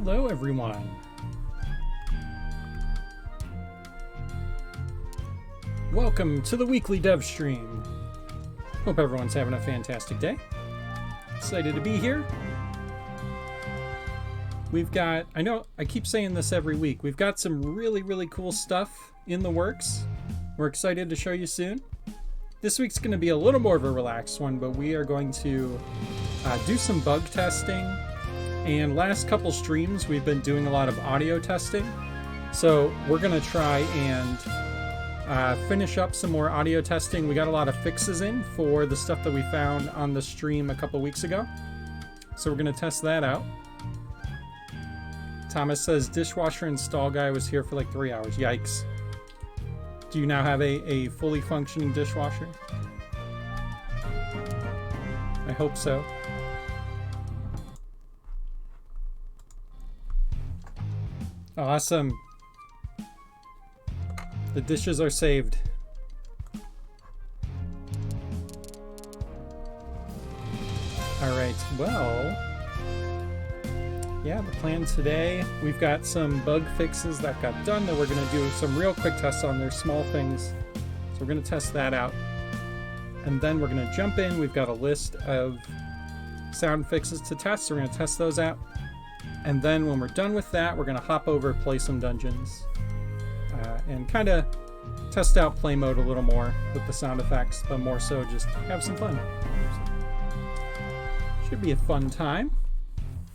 Hello, everyone. Welcome to the weekly dev stream. Hope everyone's having a fantastic day. Excited to be here. We've got, I know I keep saying this every week, we've got some really cool stuff in the works. We're excited to show you soon. This week's going to be a little more of a relaxed one, but we are going to do some bug testing. And last couple streams, we've been doing a lot of audio testing. So we're going to try and finish up some more audio testing. We got a lot of fixes in for the stuff that we found on the stream a couple weeks ago. So we're going to test that out. Thomas says, dishwasher install guy was here for like 3 hours. Yikes. Do you now have a fully functioning dishwasher? I hope so. Awesome. The dishes are saved. All right, well, yeah, the plan today, we've got some bug fixes that got done that we're going to do some real quick tests on. They're small things, so we're going to test that out. And then we're going to jump in. We've got a list of sound fixes to test, so we're going to test those out. And then when we're done with that, we're going to hop over, play some dungeons, and kind of test out play mode a little more with the sound effects, but more so just have some fun. So, should be a fun time.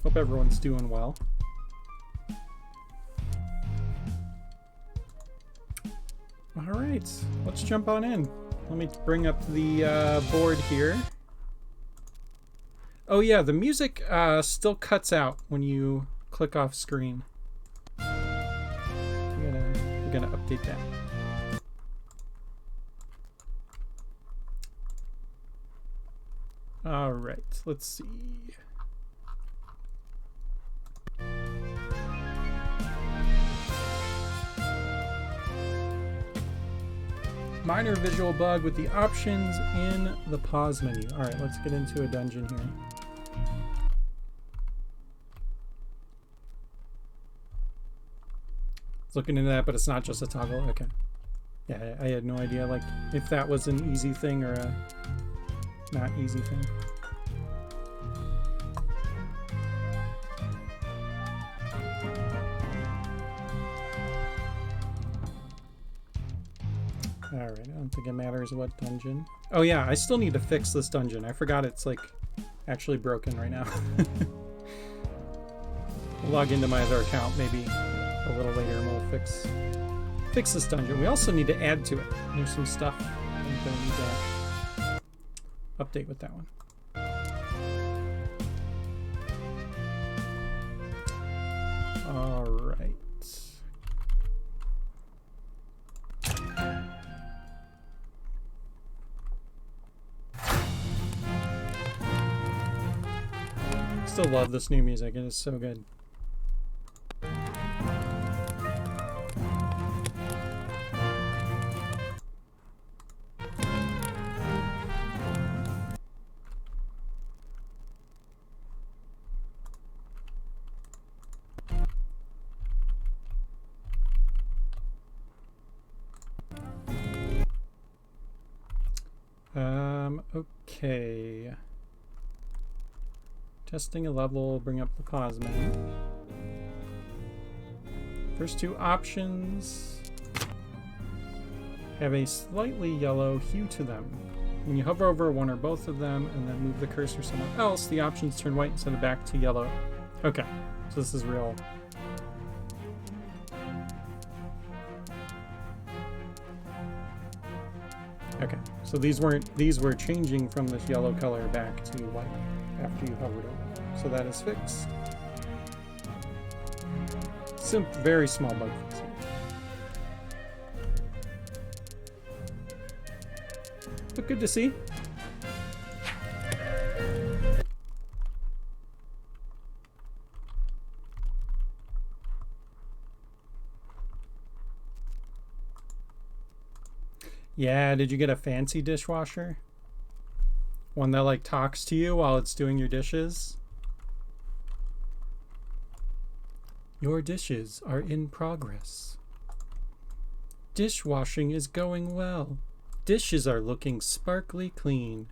Hope everyone's doing well. All right, let's jump on in. Let me bring up the board here. Oh yeah, the music still cuts out when you click off screen. We're gonna update that. All right, let's see. Minor visual bug with the options in the pause menu. All right, let's get into a dungeon here. Looking into that, but it's not just a toggle. Okay. Yeah, I had no idea like if that was an easy thing or a not easy thing. Alright, I don't think it matters what dungeon. Oh yeah, I still need to fix this dungeon. I forgot it's like actually broken right now. I'll log into my other account maybe a little later and we'll fix this dungeon. We also need to add to it. There's some stuff I'm going to need to update with that one. All right. Still love this new music. It is so good. Okay. Testing a level, bring up the pause menu. First two options have a slightly yellow hue to them. When you hover over one or both of them and then move the cursor somewhere else, the options turn white instead of back to yellow. Okay, so this is real. Okay, so these were changing from this yellow color back to white after you hovered over them. So that is fixed. Very small bug fix here. But good to see. Yeah, did you get a fancy dishwasher? One that like talks to you while it's doing your dishes? Your dishes are in progress. Dishwashing is going well. Dishes are looking sparkly clean.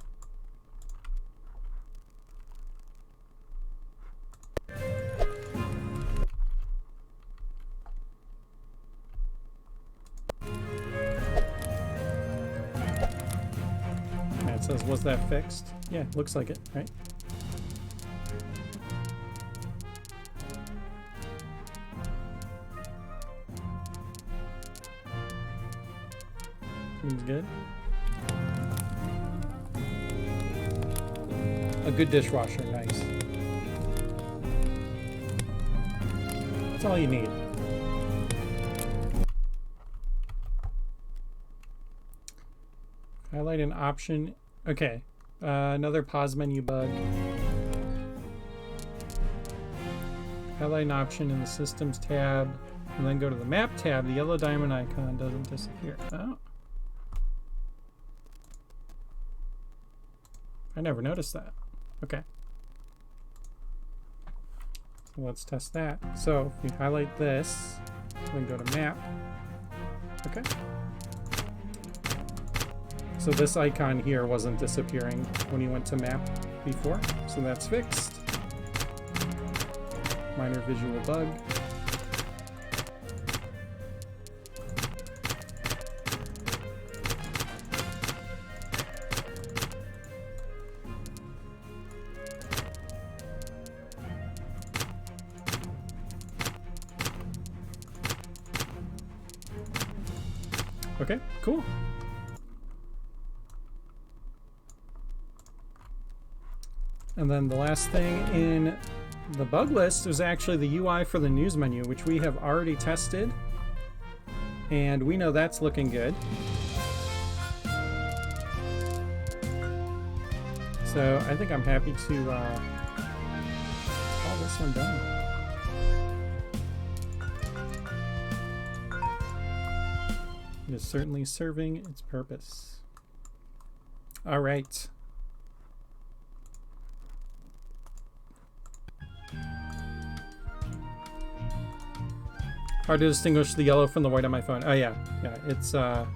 It says, was that fixed? Yeah, looks like it, right? Seems good. A good dishwasher, nice. That's all you need. Highlight an option. Okay, another pause menu bug. Highlight an option in the Systems tab, and then go to the Map tab. The yellow diamond icon doesn't disappear. Oh. I never noticed that. Okay. So let's test that. So if we highlight this, then go to Map. Okay. So this icon here wasn't disappearing when you went to Map before, so that's fixed. Minor visual bug. Okay, cool. And then the last thing in the bug list was actually the UI for the news menu, which we have already tested. And we know that's looking good. So I think I'm happy to call this one done. It is certainly serving its purpose. All right. Hard to distinguish the yellow from the white on my phone. Oh yeah, yeah, it's yellow.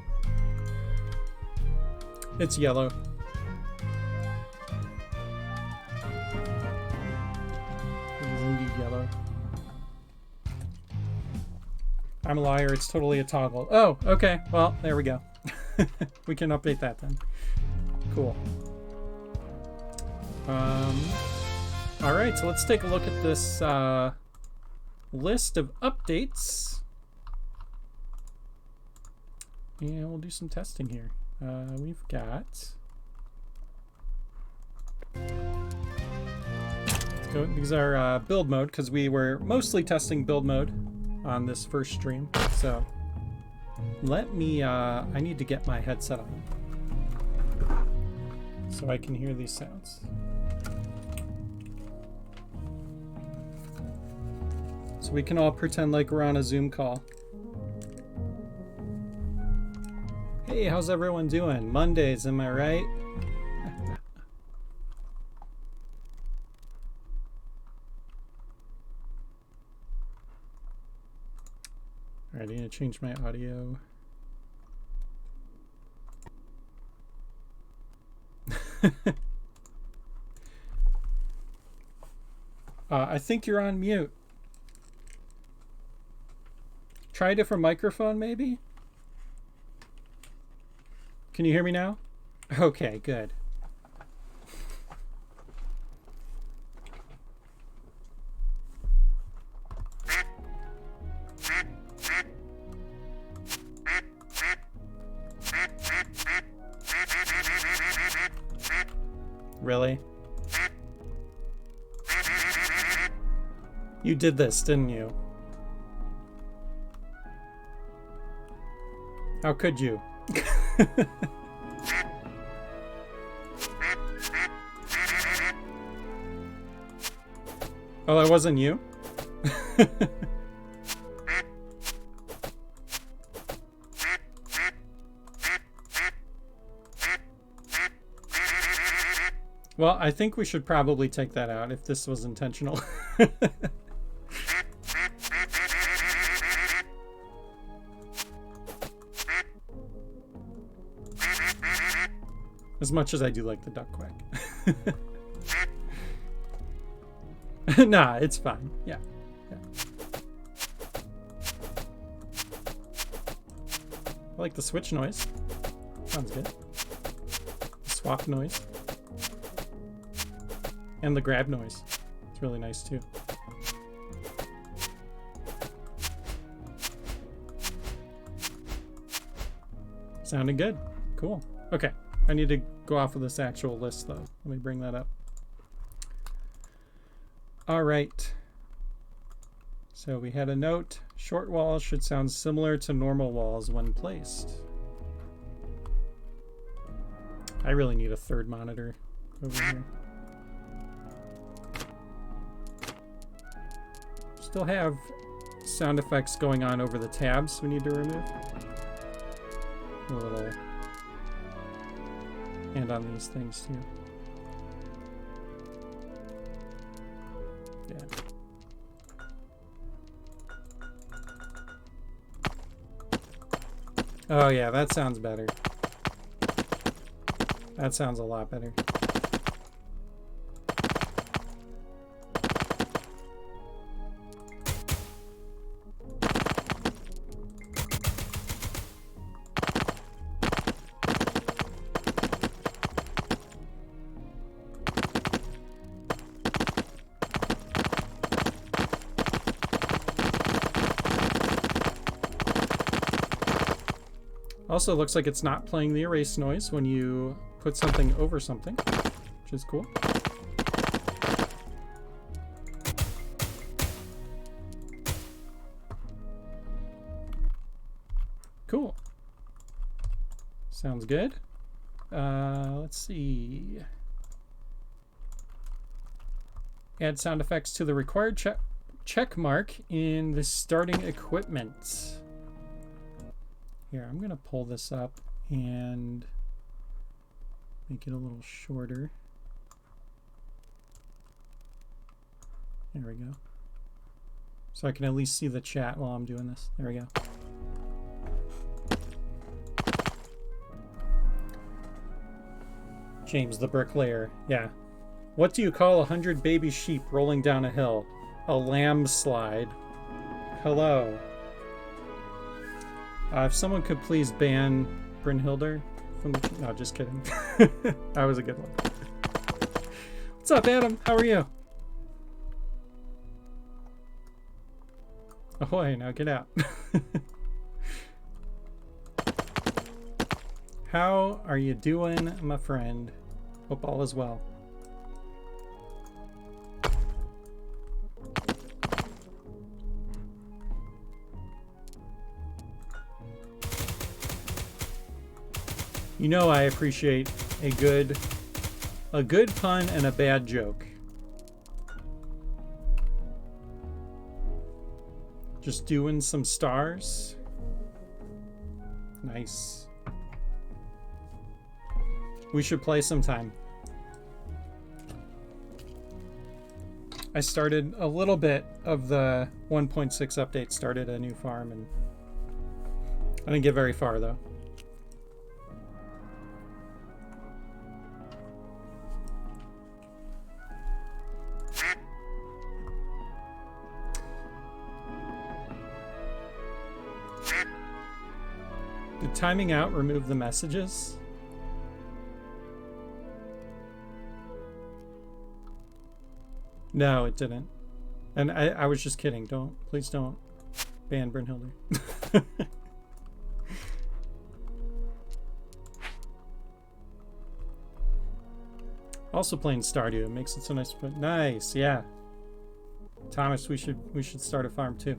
It is indeed yellow. I'm a liar, it's totally a toggle. Oh, okay, well, there we go. We can update that then. Cool. All right, so let's take a look at this list of updates. And we'll do some testing here. We've got... These are build mode, because we were mostly testing build mode on this first stream. So let me, I need to get my headset on so I can hear these sounds. So we can all pretend like we're on a Zoom call. Hey, how's everyone doing? Mondays, am I right? Alright, I need to change my audio. I think you're on mute. Try a different microphone, maybe? Can you hear me now? Okay, good. Really? You did this, didn't you? How could you? Oh, that wasn't you? Well, I think we should probably take that out if this was intentional. As much as I do like the duck quack. Nah, it's fine. Yeah. Yeah. I like the switch noise. Sounds good. The swap noise. And the grab noise. It's really nice too. Sounding good. Cool. Okay. I need to go off of this actual list though. Let me bring that up. All right. So we had a note. Short walls should sound similar to normal walls when placed. I really need a third monitor over here. Still have sound effects going on over the tabs we need to remove. A little. And on these things too. Yeah. Oh yeah, that sounds better. That sounds a lot better. Also, looks like it's not playing the erase noise when you put something over something, which is cool. Cool. Sounds good. Let's see. Add sound effects to the required check mark in the starting equipment. Here, I'm gonna pull this up and make it a little shorter. There we go. So I can at least see the chat while I'm doing this. There we go. James the bricklayer. Yeah. What do you call 100 baby sheep rolling down a hill? A lamb slide. Hello. If someone could please ban Brynhildr from the... No, just kidding. That was a good one. What's up, Adam? How are you? Ahoy, now get out. How are you doing, my friend? Hope all is well. You know I appreciate a good pun and a bad joke. Just doing some stars. Nice. We should play sometime. I started a little bit of the 1.6 update, started a new farm, and I didn't get very far though. Did timing out remove the messages? No, it didn't. And I was just kidding. Please don't ban Brynhildr. Also playing Stardew. It makes it so nice to play. Nice, yeah. Thomas, we should start a farm too.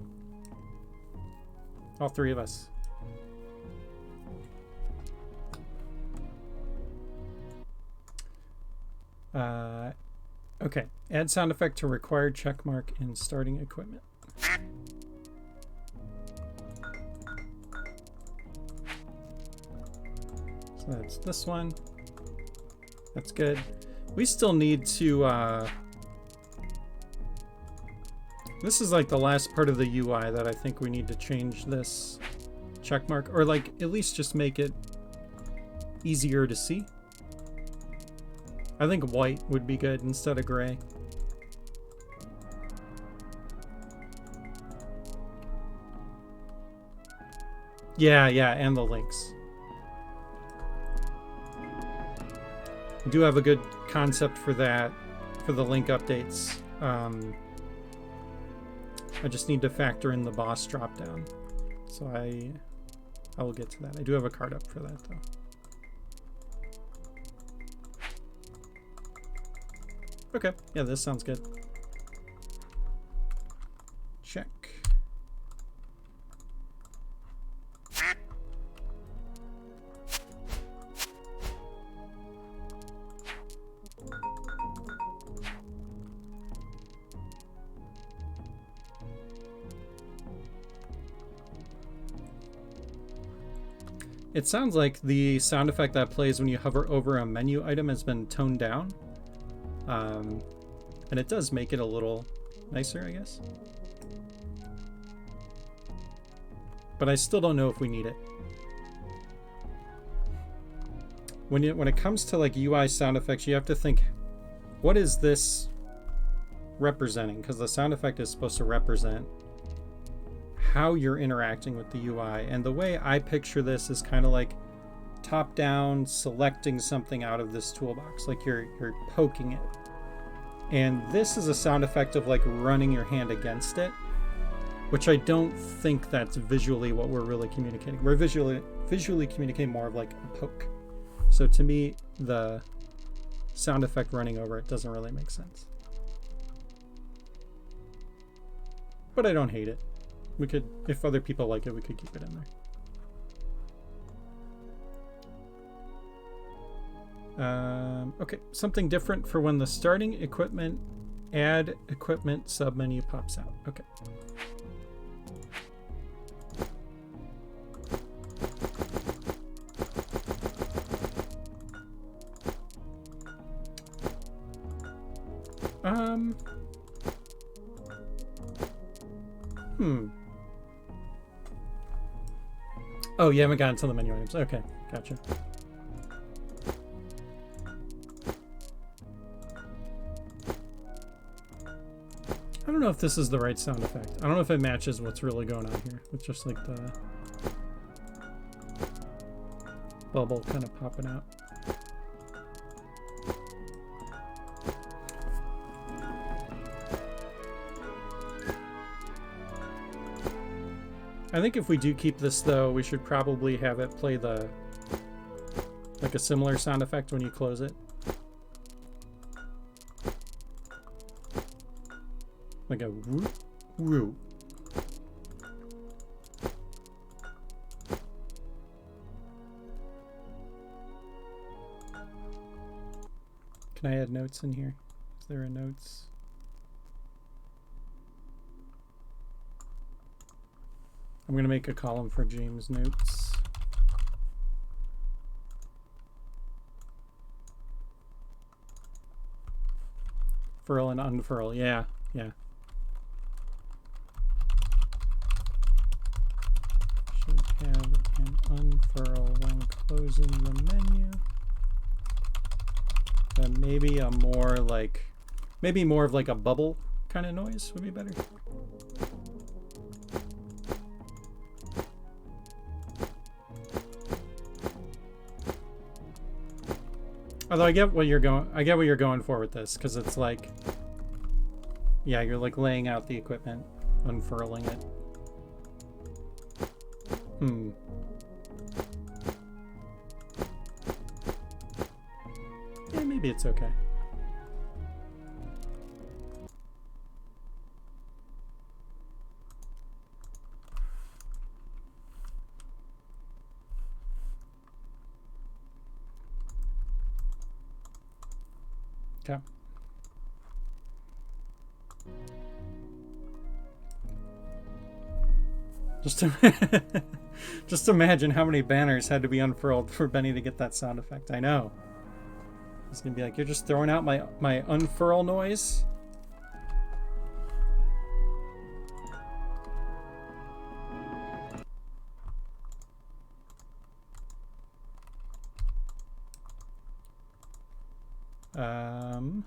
All three of us. Okay, add sound effect to required checkmark in starting equipment. So that's this one. That's good. We still need to, this is like the last part of the UI that I think we need to change this checkmark, or like at least just make it easier to see. I think white would be good instead of gray. Yeah, and the links. I do have a good concept for that, for the link updates. I just need to factor in the boss dropdown. So I will get to that. I do have a card up for that though. Okay, yeah, this sounds good. Check. It sounds like the sound effect that plays when you hover over a menu item has been toned down. And it does make it a little nicer, I guess. But I still don't know if we need it. When it comes to like UI sound effects, you have to think, what is this representing? Because the sound effect is supposed to represent how you're interacting with the UI. And the way I picture this is kind of like top down, selecting something out of this toolbox, like you're poking it. And this is a sound effect of like running your hand against it, which I don't think that's visually what we're really communicating. We're visually communicating more of like a poke. So to me, the sound effect running over it doesn't really make sense. But I don't hate it. We could, if other people like it, we could keep it in there. Okay, something different for when the starting equipment, add equipment submenu pops out. Okay. Oh, you haven't gotten to the menu items. Okay, gotcha. I don't know if this is the right sound effect. I don't know if it matches what's really going on here. With just like the bubble kind of popping out. I think if we do keep this though, we should probably have it play the like a similar sound effect when you close it. Like a whoop, whoop. Can I add notes in here? Is there a notes? I'm going to make a column for James notes. Furl and unfurl. Yeah. Should have an unfurl when closing the menu. And maybe a more like, maybe more of like a bubble kind of noise would be better. Although I get what you're going for with this, because it's like, yeah, you're like laying out the equipment, unfurling it. Yeah, maybe it's okay. Okay. Just imagine how many banners had to be unfurled for Benny to get that sound effect. I know. It's gonna be like, you're just throwing out my unfurl noise. All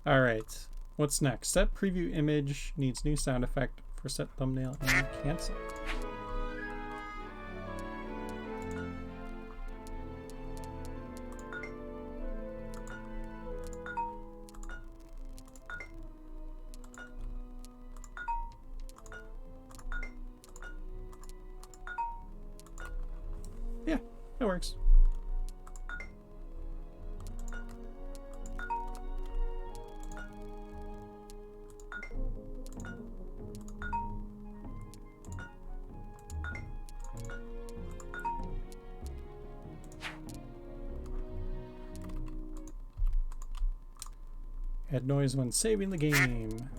right. What's next? Set preview image needs new sound effect for set thumbnail and cancel. Yeah, that works. Add noise when saving the game.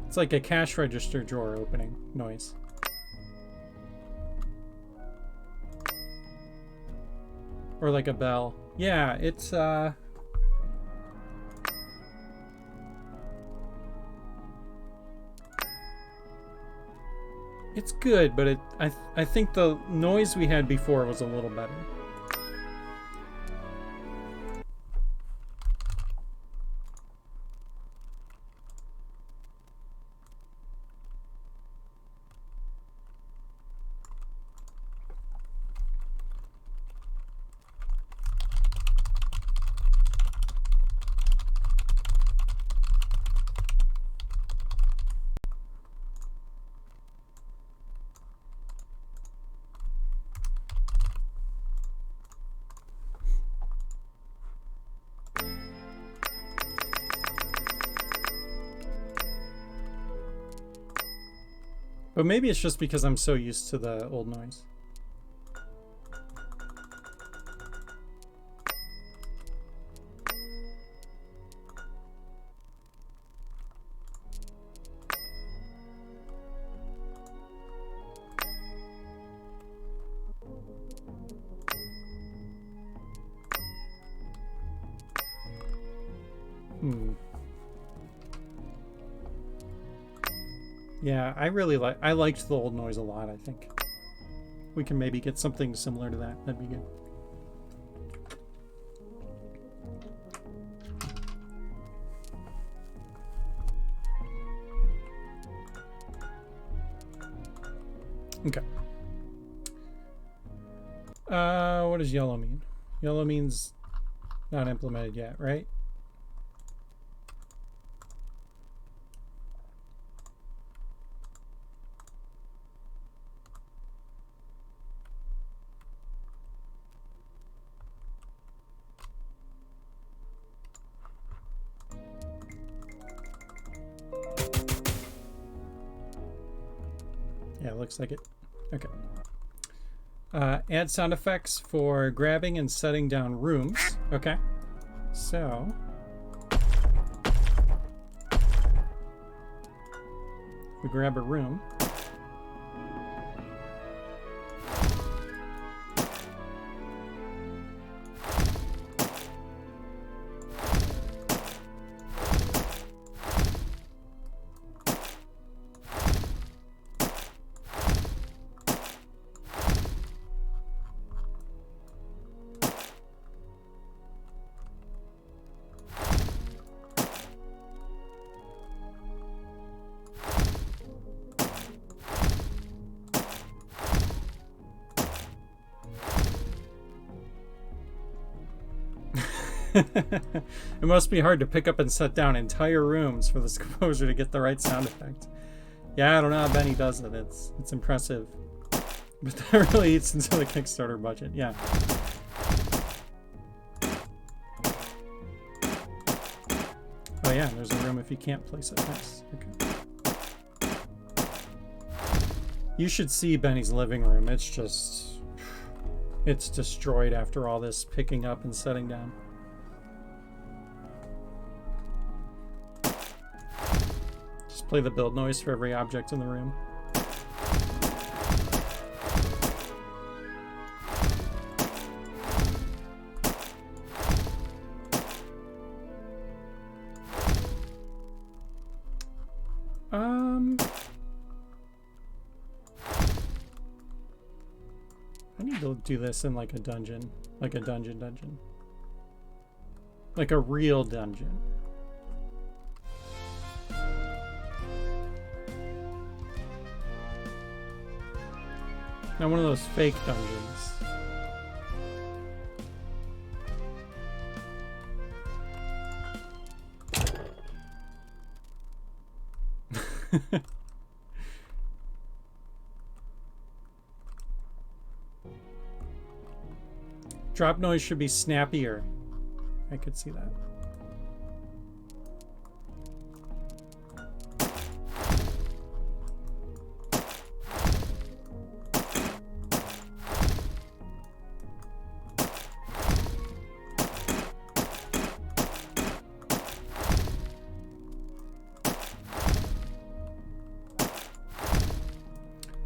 It's like a cash register drawer opening noise. Or like a bell. Yeah, it's it's good, but I think the noise we had before was a little better. But maybe it's just because I'm so used to the old noise. Yeah, I liked the old noise a lot, I think. We can maybe get something similar to that. That'd be good. Okay. What does yellow mean? Yellow means not implemented yet, right? Yeah, looks like it. Okay. Add sound effects for grabbing and setting down rooms. Okay. So we grab a room. It must be hard to pick up and set down entire rooms for this composer to get the right sound effect. Yeah, I don't know how Benny does it. It's impressive. But that really eats into the Kickstarter budget. Yeah. Oh yeah, there's a room if you can't place it. Nice. Okay. You should see Benny's living room. It's just... it's destroyed after all this picking up and setting down. Play the build noise for every object in the room. do this in like a dungeon. Like a dungeon. Like a real dungeon. Not one of those fake dungeons. Drop noise should be snappier. I could see that.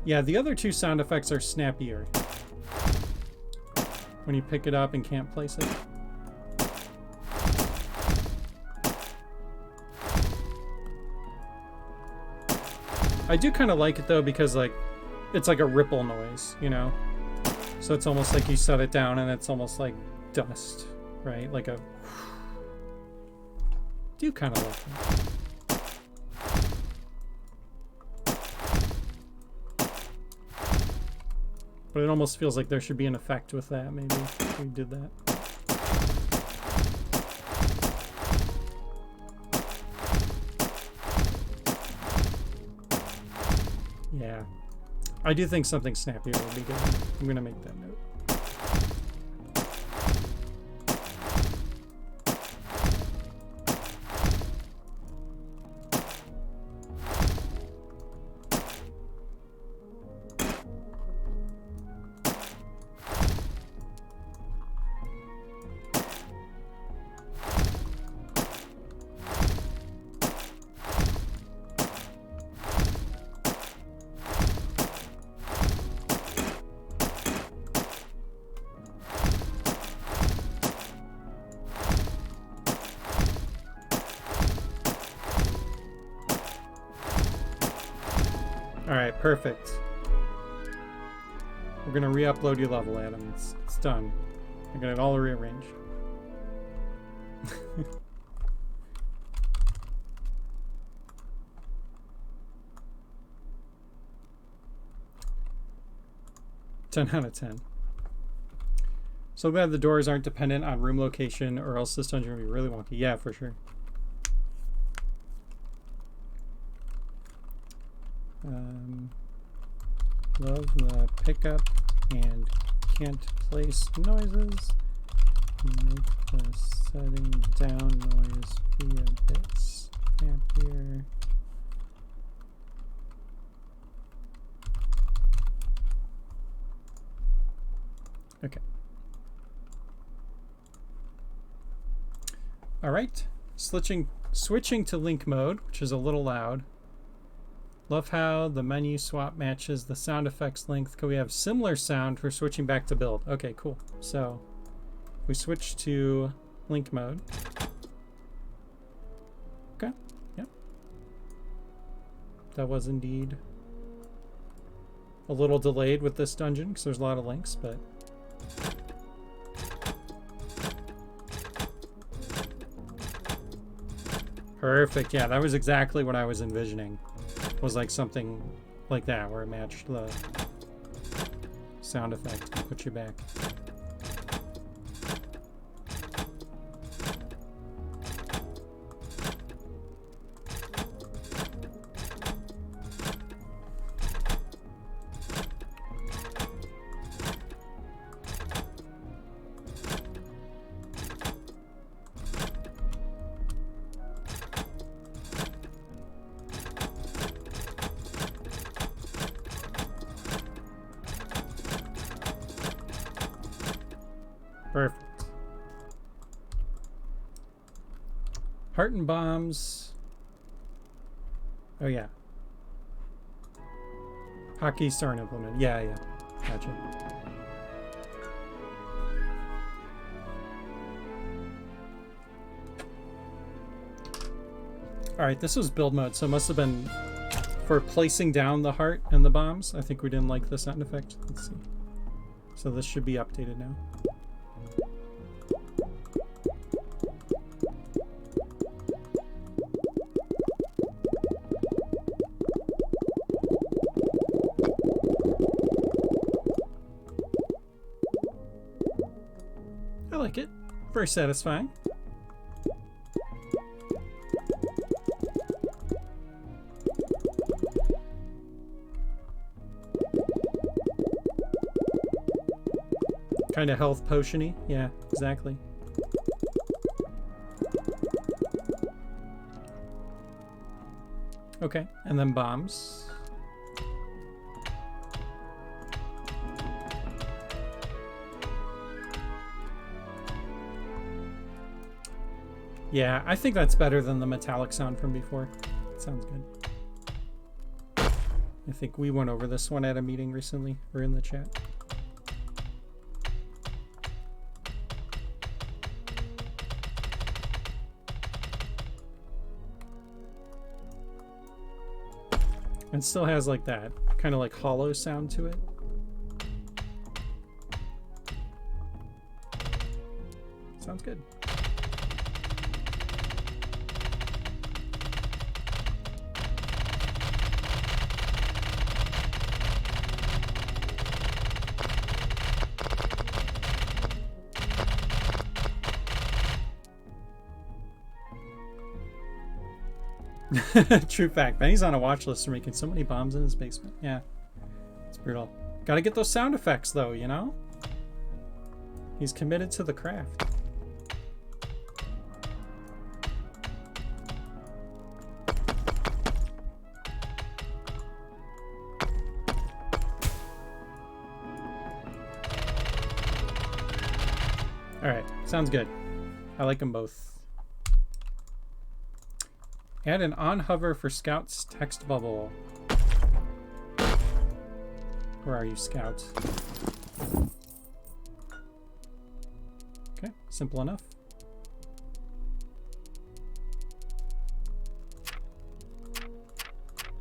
Yeah, the other two sound effects are snappier. When you pick it up and can't place it. I do kind of like it though because like it's like a ripple noise, you know? So it's almost like you set it down and it's almost like dust, right? Like a... do kind of like that. But it almost feels like there should be an effect with that, maybe, if we did that. Yeah. I do think something snappier would be good. I'm going to make that note. Alright, perfect. We're gonna re-upload your level, Adam. It's done. I got it all rearranged. Ten out of 10. So glad the doors aren't dependent on room location, or else this dungeon would be really wonky. Yeah, for sure. Love the pickup and can't place noises. Make the setting down noise be a bit snappier. Okay. All right. Switching to link mode, which is a little loud. Love how the menu swap matches the sound effects length. Can we have similar sound for switching back to build? Okay, cool. So we switch to link mode. Okay, yep. That was indeed a little delayed with this dungeon because there's a lot of links, but... Perfect, yeah, that was exactly what I was envisioning. Was like something like that where it matched the sound effect and put you back. Perfect. Heart and bombs. Oh yeah. Hockey star implement. Yeah, yeah. Gotcha. Alright, this was build mode, so it must have been for placing down the heart and the bombs. I think we didn't like the sound effect. Let's see. So this should be updated now. I like it. Very satisfying. Kind of health potion-y. Yeah, exactly. Okay, and then bombs. Yeah, I think that's better than the metallic sound from before. It sounds good. I think we went over this one at a meeting recently, or in the chat. And still has like that kind of like hollow sound to it. Sounds good. True fact. Benny's on a watch list for making so many bombs in his basement. Yeah. It's brutal. Gotta get those sound effects though, you know? He's committed to the craft. Alright, sounds good. I like them both. Add an on hover for Scout's text bubble. Where are you, Scout? Okay, simple enough.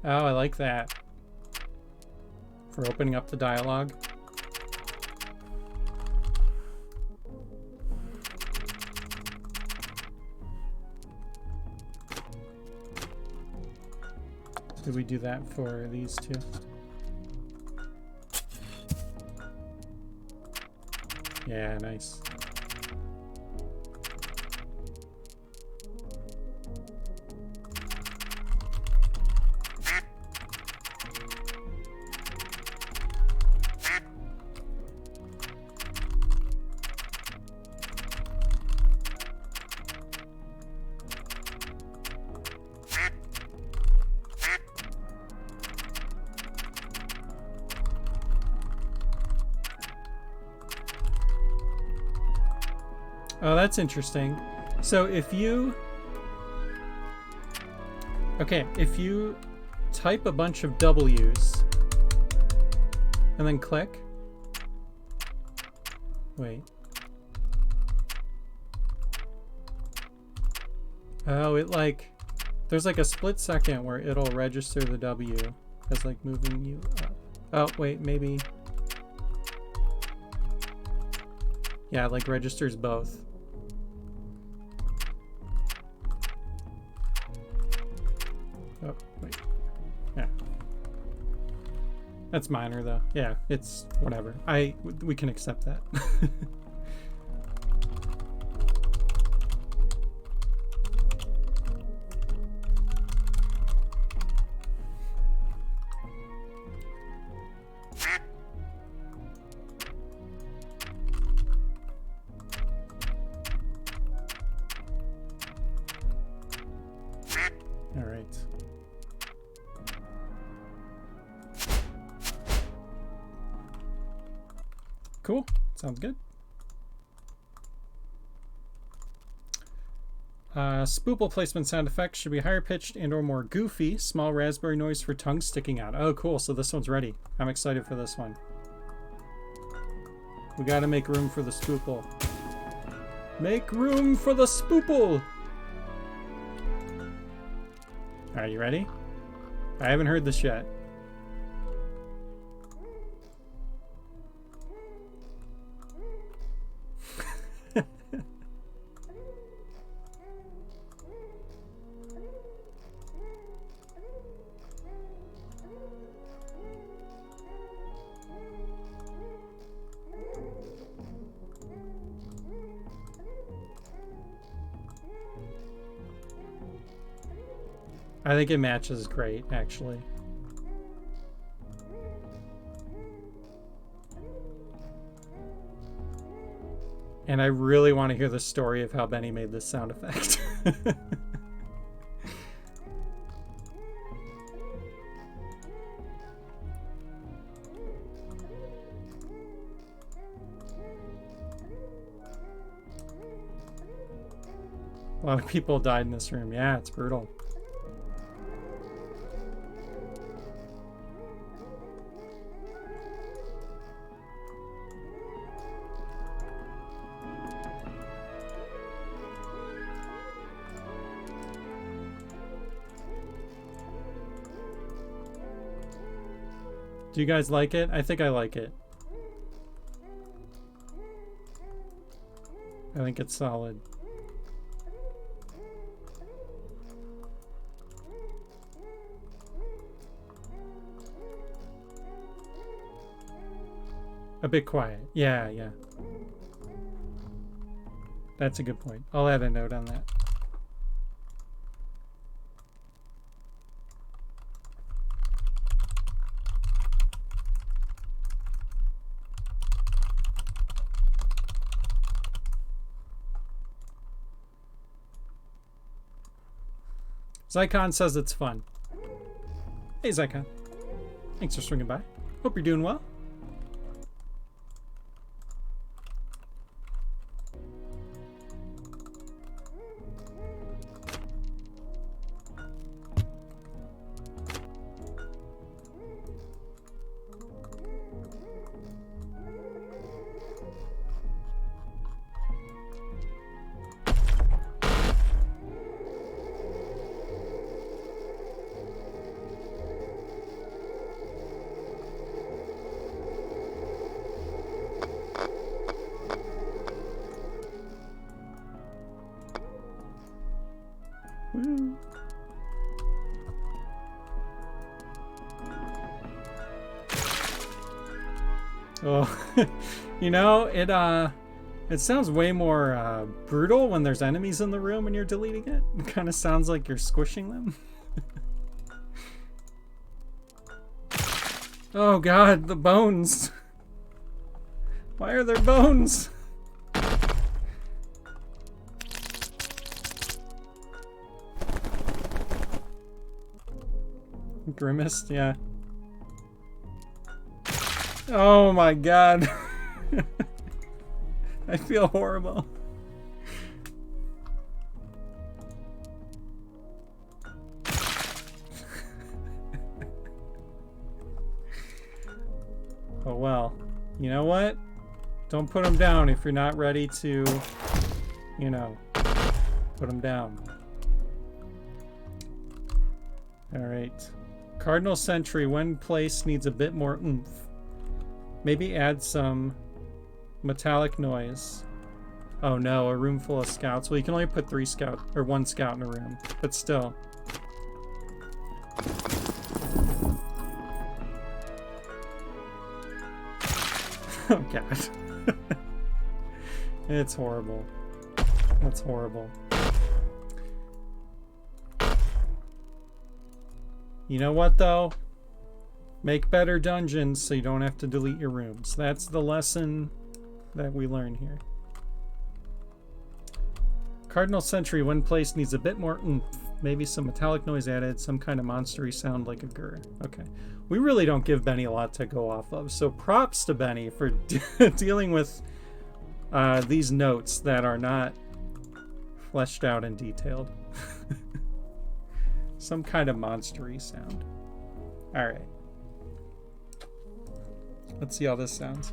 Oh, I like that. For opening up the dialogue. Did we do that for these two? Yeah, nice. Oh, that's interesting. So if you... Okay, if you type a bunch of W's and then click... Wait. Oh, it like... There's like a split second where it'll register the W as like moving you up. Oh, wait, maybe... Yeah, it like registers both. Oh, wait. Yeah. That's minor though. Yeah, it's whatever. We can accept that. All right. Cool. Sounds good. Spoople placement sound effects should be higher pitched and or more goofy. Small raspberry noise for tongue sticking out. Oh, cool. So this one's ready. I'm excited for this one. We got to make room for the spoople. Make room for the spoople. Are you ready? I haven't heard this yet. I think it matches great, actually. And I really want to hear the story of how Benny made this sound effect. A lot of people died in this room. Yeah, it's brutal. Do you guys like it? I think I like it. I think it's solid. A bit quiet. Yeah, yeah. That's a good point. I'll add a note on that. Zycon says it's fun. Hey, Zycon. Thanks for swinging by. Hope you're doing well. Oh, you know, it sounds way more brutal when there's enemies in the room and you're deleting it. It kind of sounds like you're squishing them. Oh God, the bones. Why are there bones? Grimaced, yeah. Oh my God. I feel horrible. Oh well. You know what? Don't put them down if you're not ready to, you know, put them down. Alright. Cardinal Sentry, when placed, needs a bit more oomph. Maybe add some metallic noise. Oh no, a room full of scouts. Well, you can only put 3 scouts, or 1 scout in a room, but still. Oh God. It's horrible. That's horrible. You know what though? Make better dungeons so you don't have to delete your rooms. That's the lesson that we learn here. Cardinal Sentry, when placed, needs a bit more oomph. Maybe some metallic noise added, some kind of monstery sound like a grr. Okay. We really don't give Benny a lot to go off of, so props to Benny for dealing with these notes that are not fleshed out and detailed. Some kind of monstery sound. Alright. Let's see how this sounds.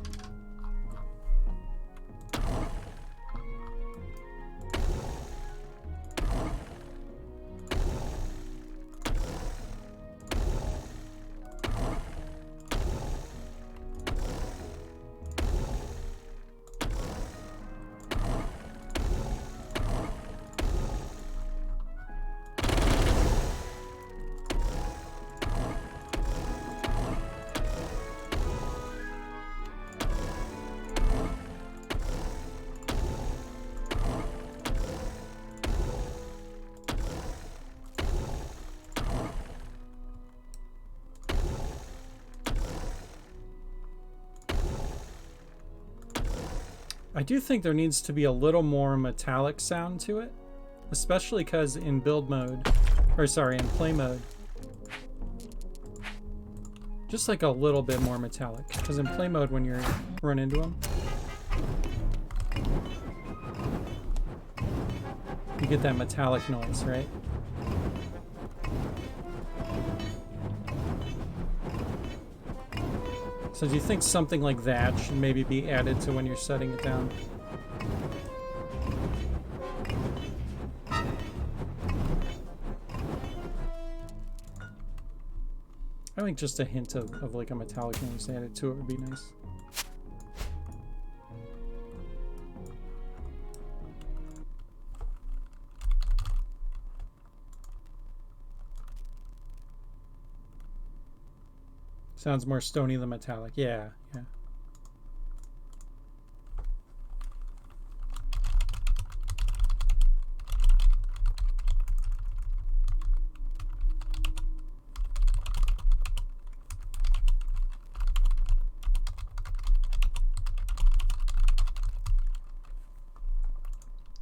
I do think there needs to be a little more metallic sound to it, especially because in build mode, or sorry, in play mode, just like a little bit more metallic. Because in play mode, when you run into them, you get that metallic noise, right? So do you think something like that should maybe be added to when you're setting it down? I think just a hint of like a metallic noise added to it would be nice. Sounds more stony than metallic. Yeah, yeah.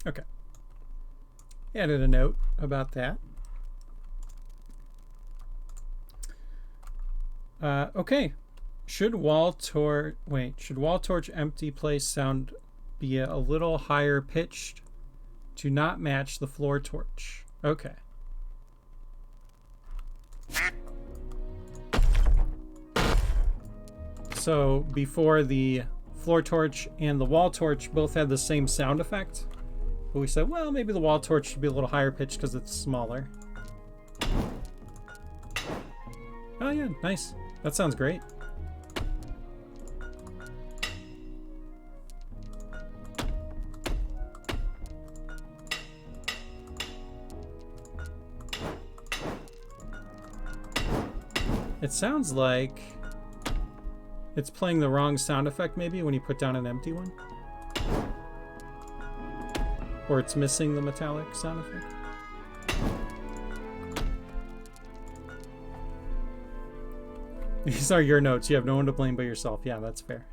Okay. Added a note about that. Okay. Should wall torch empty place sound be a little higher pitched to not match the floor torch? Okay. So before the floor torch and the wall torch both had the same sound effect, but we said, well, maybe the wall torch should be a little higher pitched because it's smaller. Oh yeah, nice. That sounds great. It sounds like it's playing the wrong sound effect maybe when you put down an empty one. Or it's missing the metallic sound effect. These are your notes. You have no one to blame but yourself. Yeah, that's fair.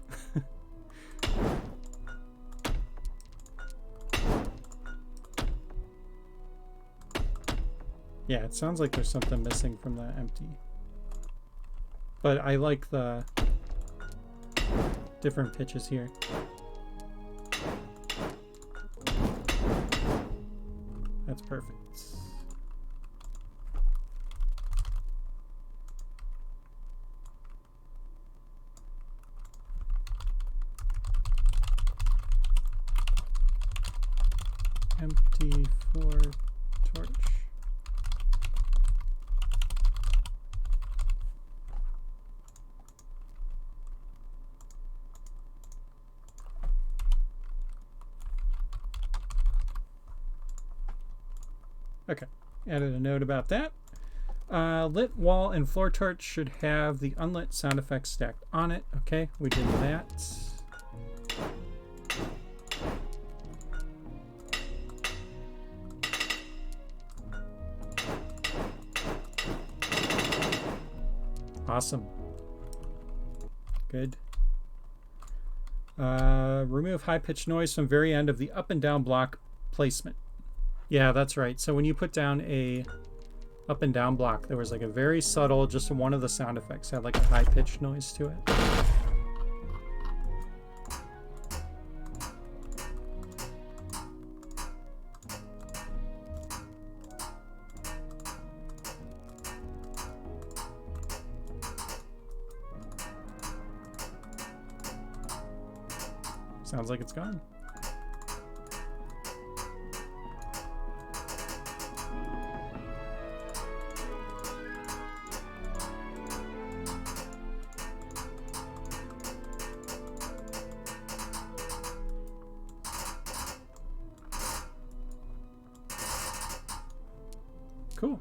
Yeah, it sounds like there's something missing from the empty. But I like the different pitches here. That's perfect. Empty floor torch. Okay, added a note about that. Lit wall and floor torch should have the unlit sound effects stacked on it. Okay, we did that. Awesome. Good. Remove high-pitched noise from very end of the up and down block placement. Yeah, that's right. So when you put down a up and down block, there was like a very subtle, just one of the sound effects had like a high-pitched noise to it. Sounds like it's gone. Cool.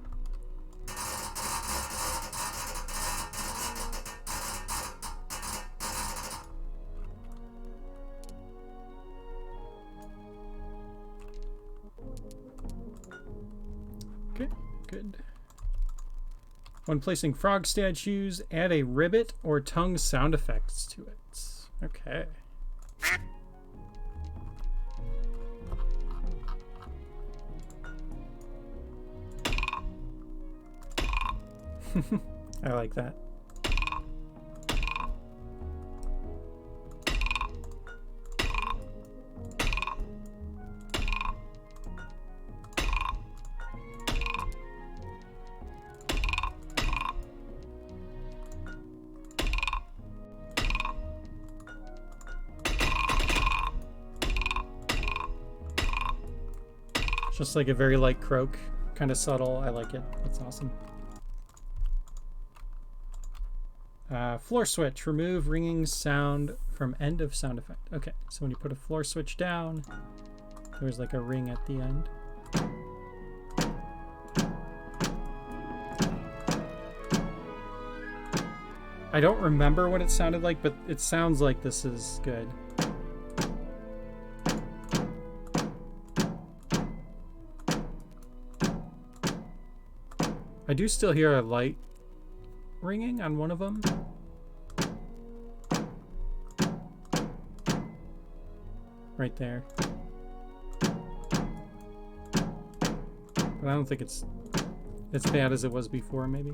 Okay, good. When placing frog statues, add a ribbit or tongue sound effects to it. Okay. I like that. Just like a very light croak, kind of subtle. I like it. It's awesome. Floor switch. Remove ringing sound from end of sound effect. Okay, so when you put a floor switch down, there's like a ring at the end. I don't remember what it sounded like, but it sounds like this is good. I do still hear a light ringing on one of them. Right there. But I don't think it's as bad as it was before, maybe.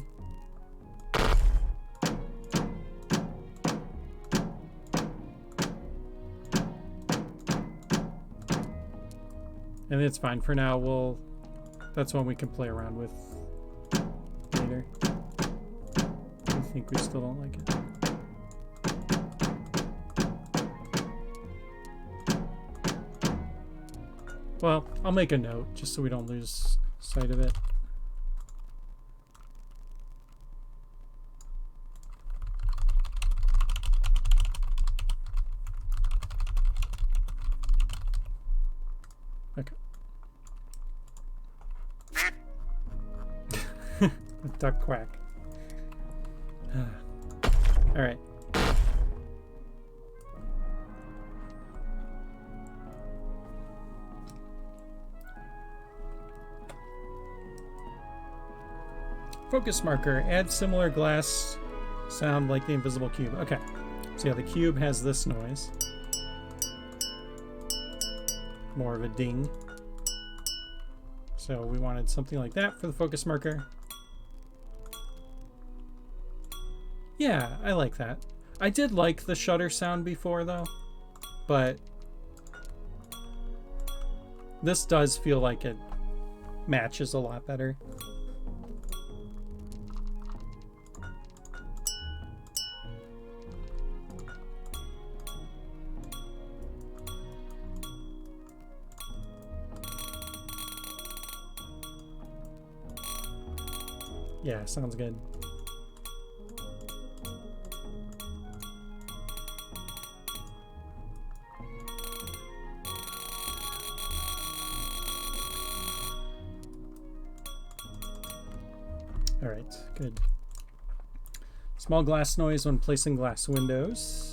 And it's fine for now. That's one we can play around with later. I think we still don't like it. Well, I'll make a note just so we don't lose sight of it. Okay. The duck quack. All right. Focus marker. Add similar glass sound like the invisible cube. Okay. So yeah, the cube has this noise. More of a ding. So we wanted something like that for the focus marker. Yeah, I like that. I did like the shutter sound before though, but this does feel like it matches a lot better. Yeah, sounds good. All right, good. Small glass noise when placing glass windows.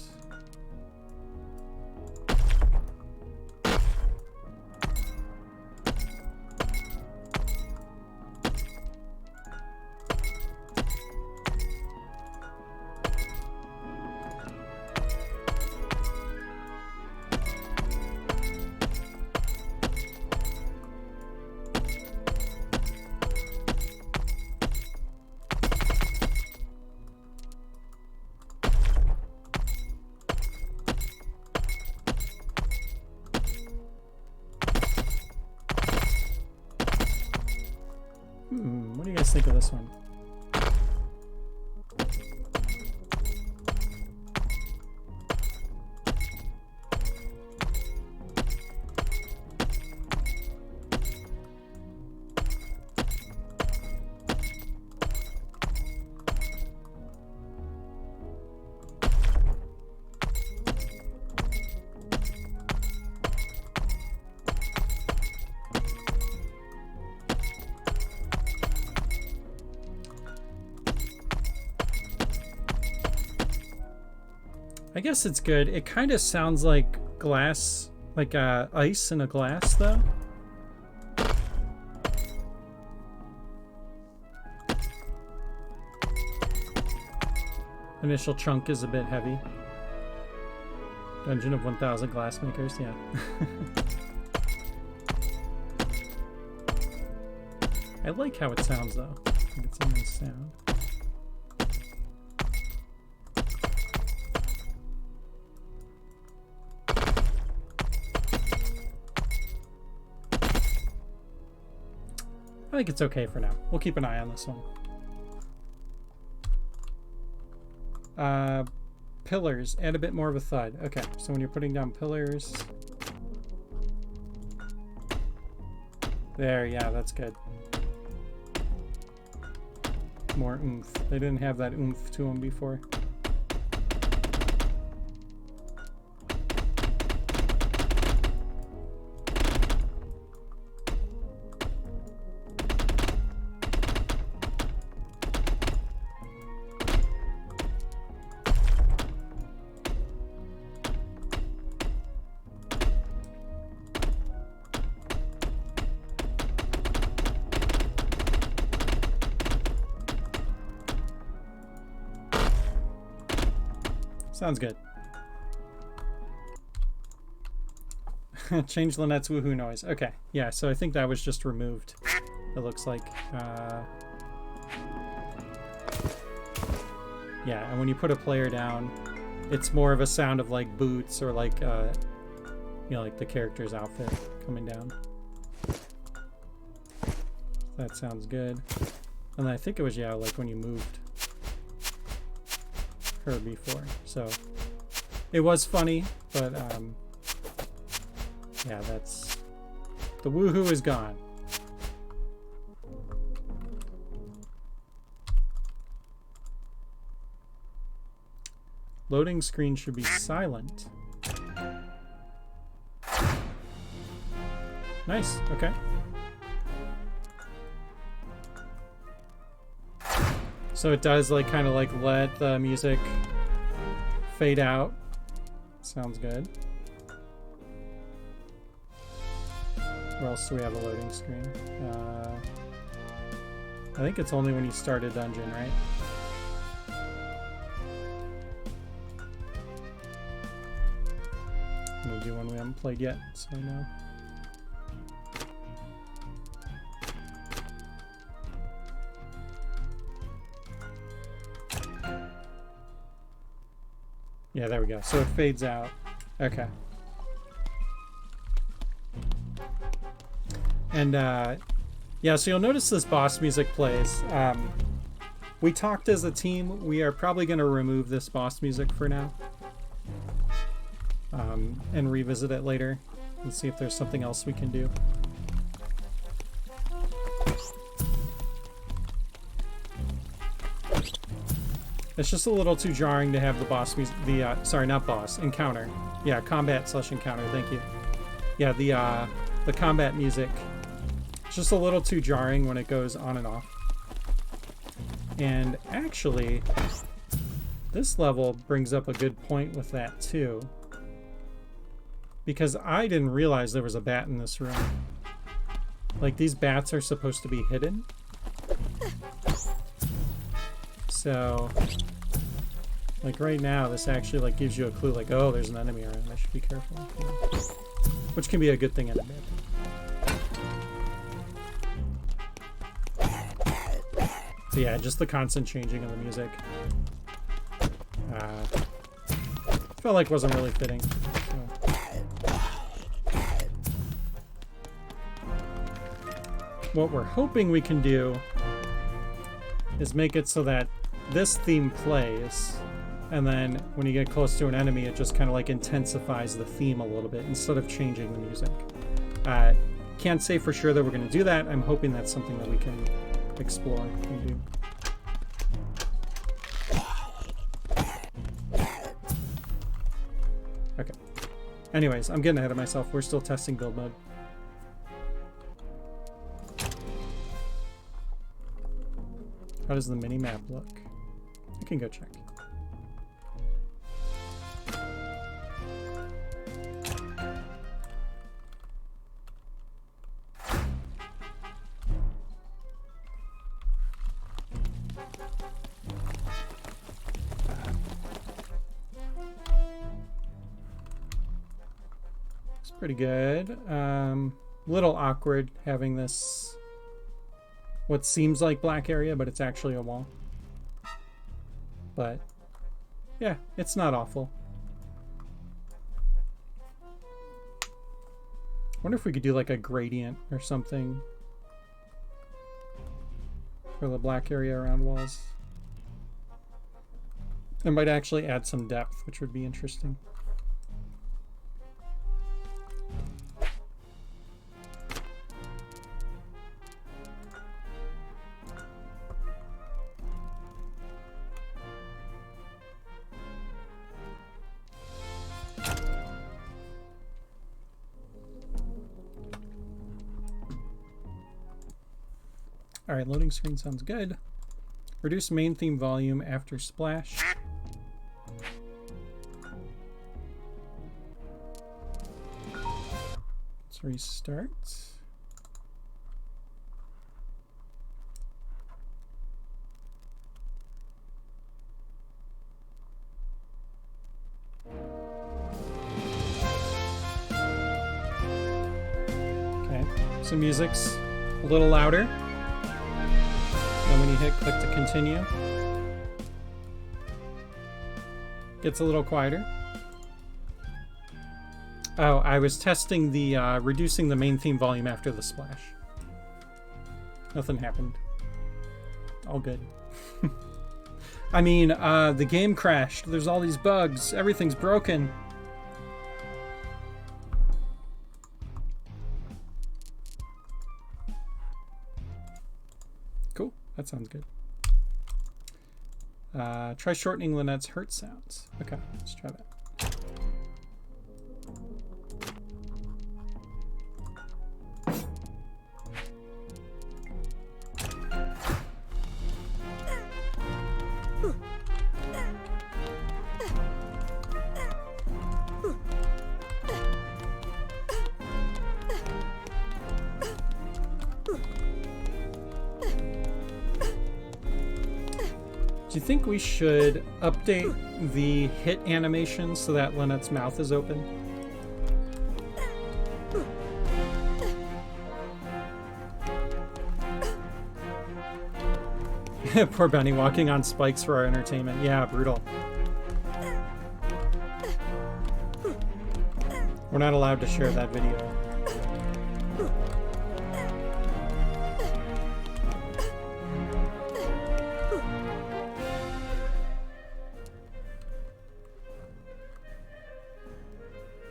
What do you guys think of this one? I guess it's good. It kind of sounds like glass, like ice in a glass, though. Initial chunk is a bit heavy. Dungeon of 1000 Glassmakers, yeah. I like how it sounds, though. I think it's a nice sound. I think it's okay for now. We'll keep an eye on this one. Pillars. Add a bit more of a thud. Okay, so when you're putting down pillars... There, yeah, that's good. More oomph. They didn't have that oomph to them before. Sounds good. Change Lynette's woohoo noise. Okay, yeah, so I think that was just removed, it looks like. Yeah, and when you put a player down, it's more of a sound of like boots or like, you know, like the character's outfit coming down. That sounds good. And I think it was, yeah, like when you moved her before, so it was funny, but yeah, that's the woohoo is gone. Loading screen should be silent. Nice. Okay. So it does like kind of like let the music fade out. Sounds good. Where else do we have a loading screen? I think it's only when you start a dungeon, right? I'm gonna do one we haven't played yet, so I know. Yeah, there we go. So it fades out. Okay. And yeah, so you'll notice this boss music plays. We talked as a team. We are probably going to remove this boss music for now. And revisit it later and see if there's something else we can do. It's just a little too jarring to have the boss music, sorry, not boss, encounter. Yeah, combat/encounter, thank you. Yeah, the combat music, it's just a little too jarring when it goes on and off. And actually, this level brings up a good point with that too. Because I didn't realize there was a bat in this room. Like, these bats are supposed to be hidden. So, like right now, this actually like gives you a clue, like, oh, there's an enemy around, I should be careful. Yeah. Which can be a good thing and a bad thing. So yeah, just the constant changing of the music. Felt like wasn't really fitting. So. What we're hoping we can do is make it so that this theme plays, and then when you get close to an enemy, it just kind of like intensifies the theme a little bit instead of changing the music. Can't say for sure that we're going to do that. I'm hoping that's something that we can explore and do. Okay. Anyways, I'm getting ahead of myself. We're still testing build mode. How does the mini-map look? I can go check. It's pretty good. Little awkward having this what seems like black area, but it's actually a wall. But yeah, it's not awful. Wonder if we could do like a gradient or something for the black area around walls. It might actually add some depth, which would be interesting. All right, loading screen sounds good. Reduce main theme volume after splash. Let's restart. Okay, so music's a little louder. And when you hit click to continue, gets a little quieter. Oh, I was testing the reducing the main theme volume after the splash. Nothing happened. All good. I mean, the game crashed. There's all these bugs. Everything's broken. Cool. That sounds good. Try shortening Lynette's hurt sounds. Okay, let's try that. Do you think we should update the hit animation so that Lynette's mouth is open? Poor Benny walking on spikes for our entertainment. Yeah, brutal. We're not allowed to share that video.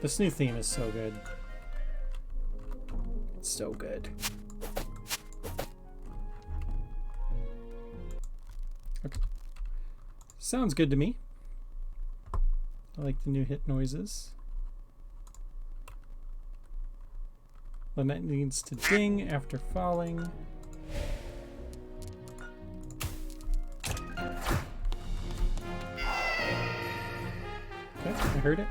This new theme is so good. It's so good. Okay. Sounds good to me. I like the new hit noises. Lynette needs to ding after falling. Okay, I heard it.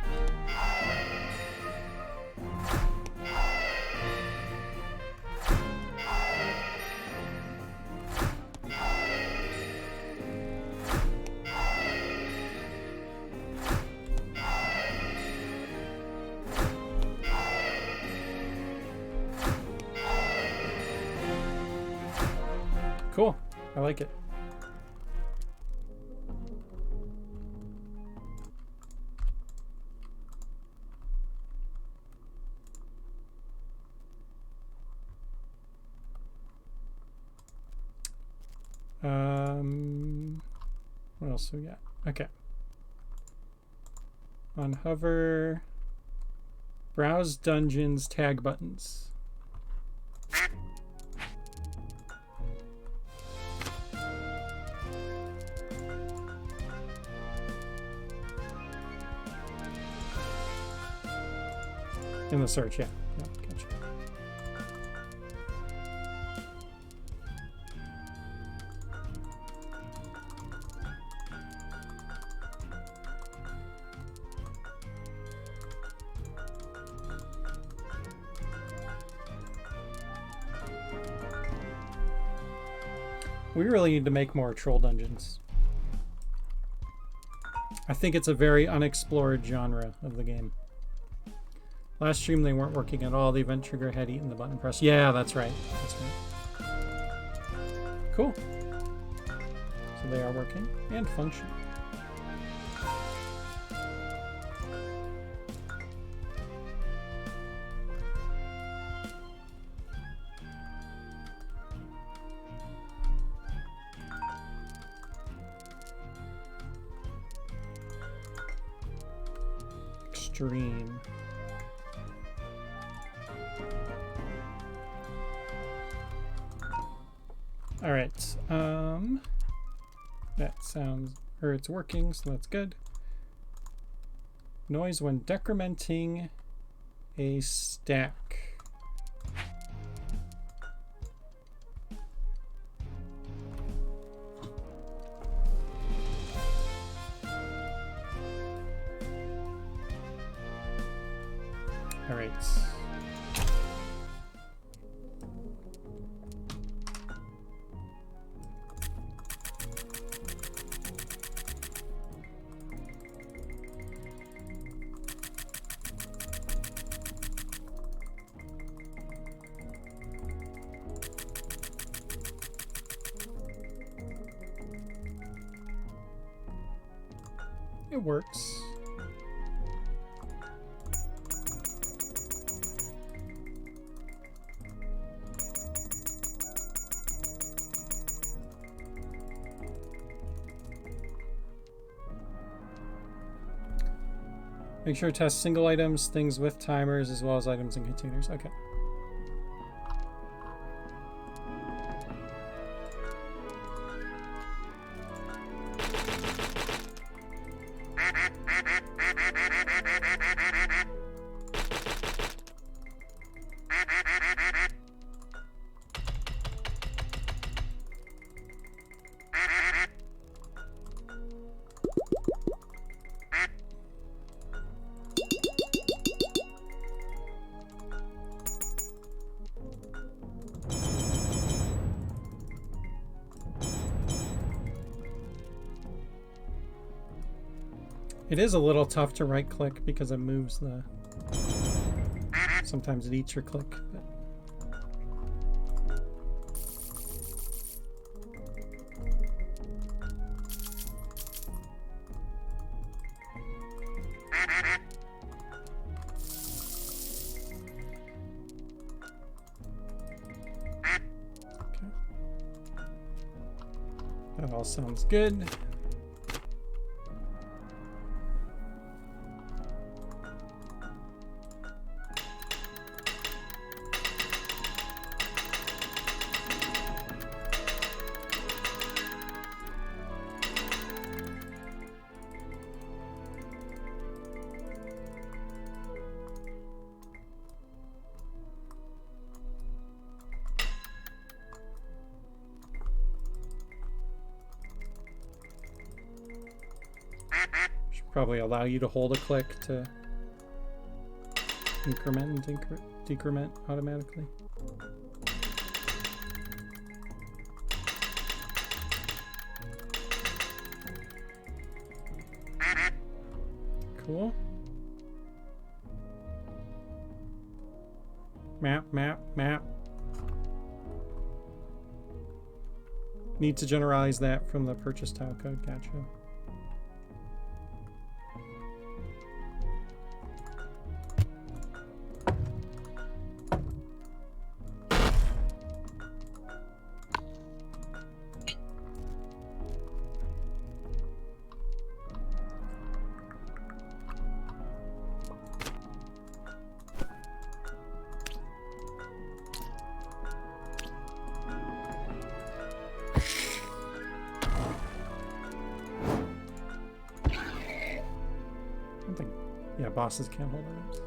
Cool. I like it. What else we got? Okay. On hover, browse dungeons tag buttons. In the search, yeah. Yeah, gotcha. We really need to make more troll dungeons. I think it's a very unexplored genre of the game. Last stream they weren't working at all. The event trigger had eaten the button press. Yeah, that's right. That's right. Cool. So they are working and functioning. stream. All right. That sounds, or it's working, so that's good. Noise when decrementing a stack. All right. It works. Make sure to test single items, things with timers, as well as items in containers. Okay. It is a little tough to right click because it moves the, sometimes it eats your click. But. Okay. That all sounds good. Probably allow you to hold a click to increment and decrement automatically. Cool. Map. Need to generalize that from the purchase tile code. Gotcha. Bosses can't hold items.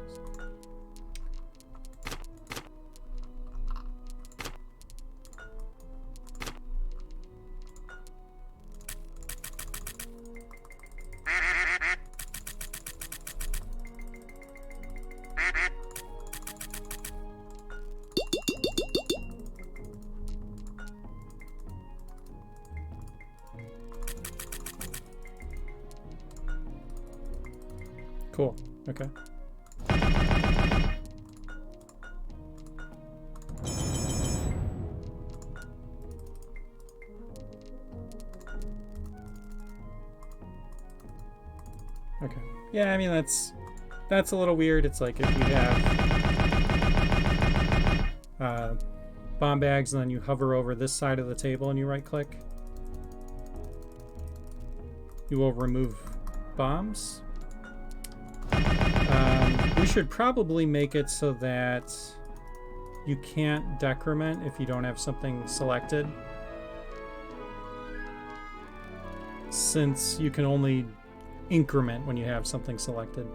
Cool. Okay. Okay. Yeah, I mean that's a little weird. It's like if you have bomb bags and then you hover over this side of the table and you right click, you will remove bombs. We should probably make it so that you can't decrement if you don't have something selected, since you can only increment when you have something selected.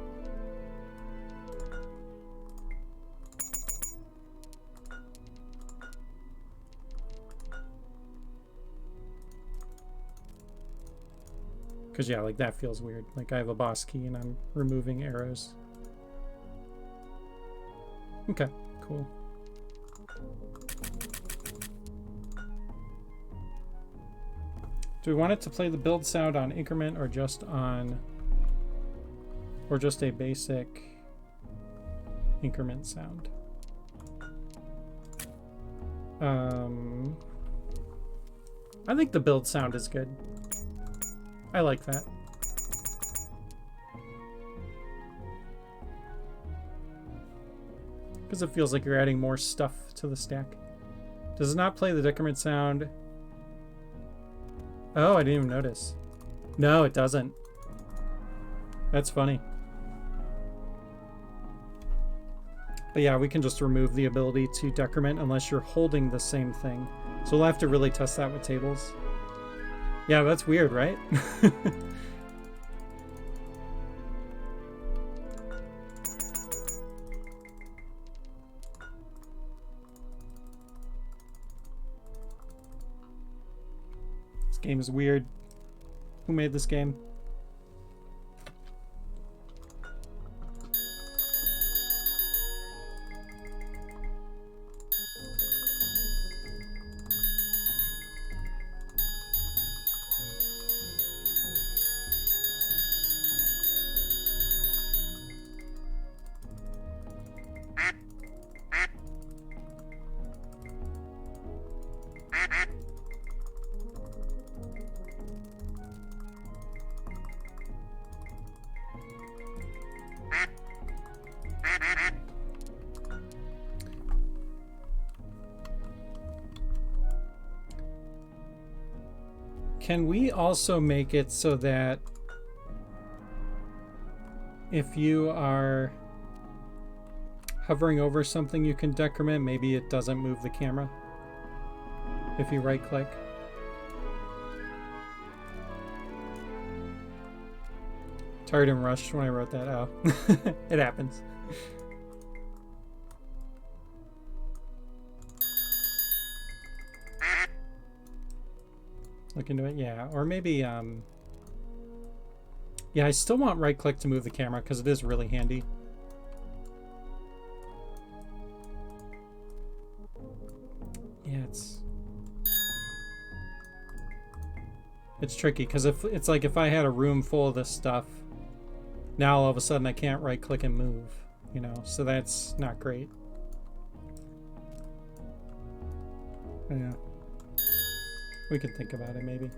Because, yeah, like, that feels weird. Like, I have a boss key and I'm removing arrows. Okay, cool. Do we want it to play the build sound on increment or just on... or just a basic increment sound? I think the build sound is good. I like that. Because it feels like you're adding more stuff to the stack. Does it not play the decrement sound? Oh, I didn't even notice. No, it doesn't. That's funny. But yeah, we can just remove the ability to decrement unless you're holding the same thing. So we'll have to really test that with tables. Yeah, that's weird, right? This game is weird. Who made this game? Can we also make it so that if you are hovering over something you can decrement, maybe it doesn't move the camera if you right click? Tired and rushed when I wrote that out. It happens. Look into it, yeah. Or maybe, yeah, I still want right click to move the camera because it is really handy. Yeah, it's tricky because if it's like if I had a room full of this stuff, now all of a sudden I can't right click and move, you know, so that's not great. Yeah. We could think about it, maybe.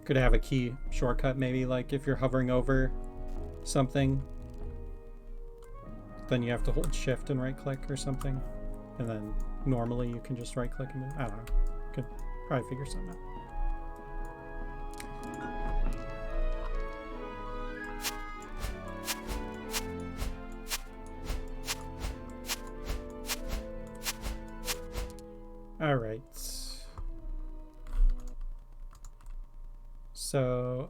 Could have a key shortcut, maybe, like if you're hovering over something, then you have to hold shift and right click or something. And then normally you can just right click and move. I don't know. Could probably figure something out. All right. So,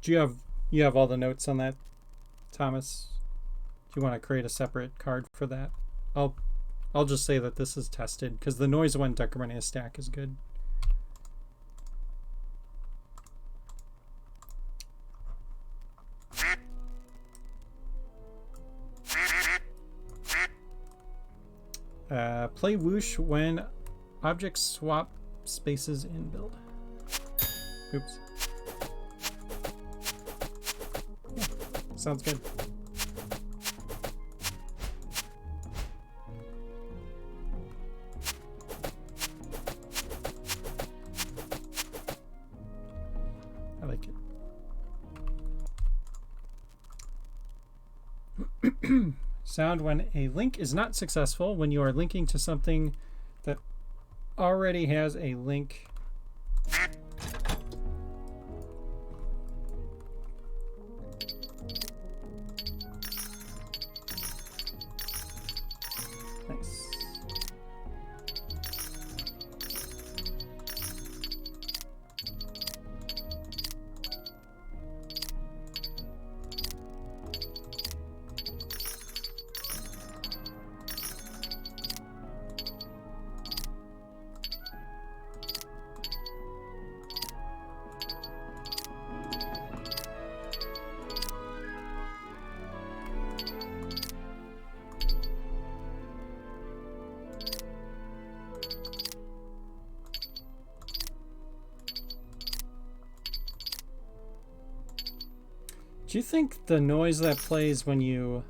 do you have all the notes on that, Thomas? Do you want to create a separate card for that? I'll just say that this is tested because the noise when decrementing a stack is good. Play whoosh when objects swap spaces in build. Oops. Yeah, sounds good. I like it. Sound when a link is not successful, when you are linking to something that already has a link. Nice. Do you think the noise that plays when you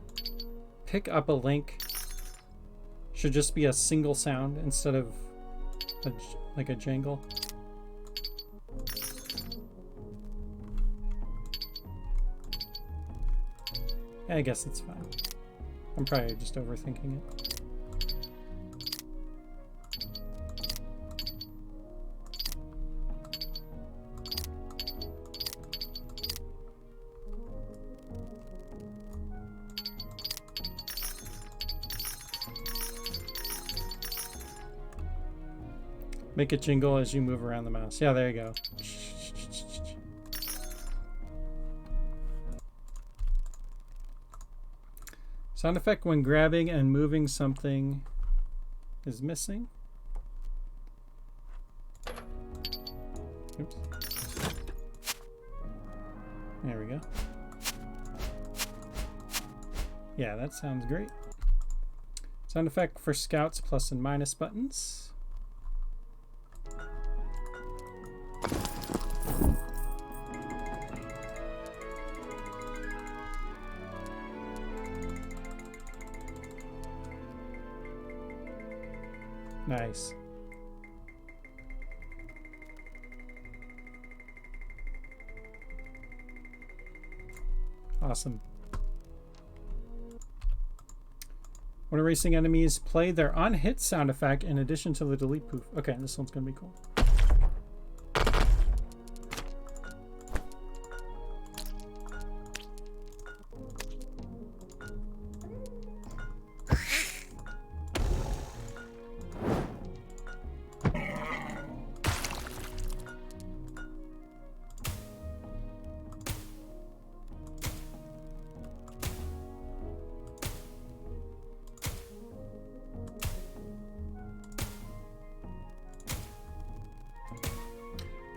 pick up a link should just be a single sound instead of like a jangle? I guess it's fine. I'm probably just overthinking it. Make it jingle as you move around the mouse. Yeah, there you go. Sound effect when grabbing and moving something is missing. Oops. There we go. Yeah, that sounds great. Sound effect for scouts plus and minus buttons. Nice. Awesome. When erasing enemies, play their on-hit sound effect in addition to the delete poof. Okay, this one's gonna be cool.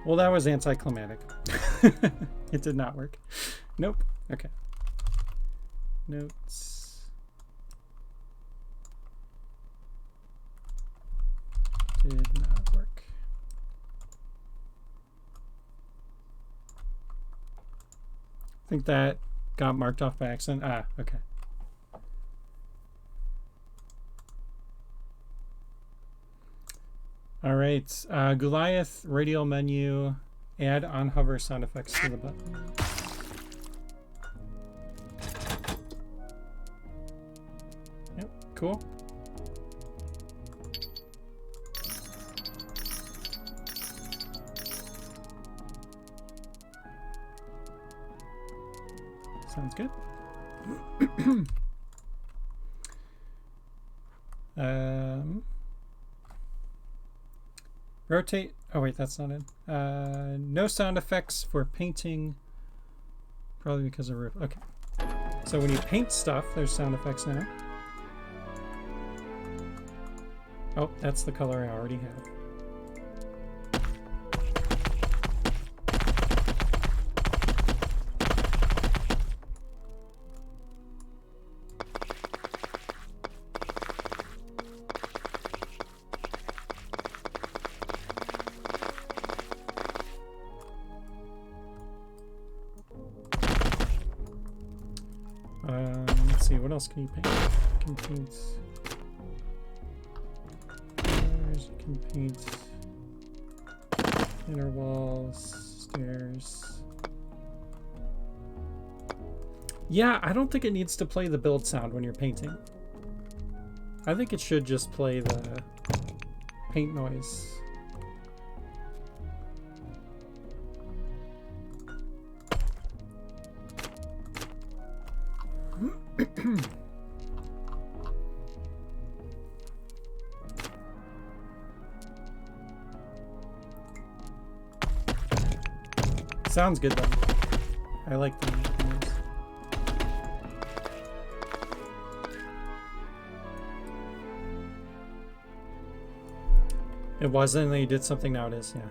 Well, that was anticlimactic. It did not work. Nope. Okay. Notes. Did not work. I think that got marked off by accident. Ah, okay. All right, Goliath radial menu, add on hover sound effects to the button. Yep, cool. Sounds good. Rotate. Oh wait, that's not it. No sound effects for painting. Probably because of roof. Okay. So when you paint stuff, there's sound effects now. Oh, that's the color I already have. Let's see, what else can you paint? You can paint stairs, you can paint inner walls, stairs. Yeah, I don't think it needs to play the build sound when you're painting. I think it should just play the paint noise. Sounds good though. I like the noise. It wasn't, and then you did something, now it is, yeah.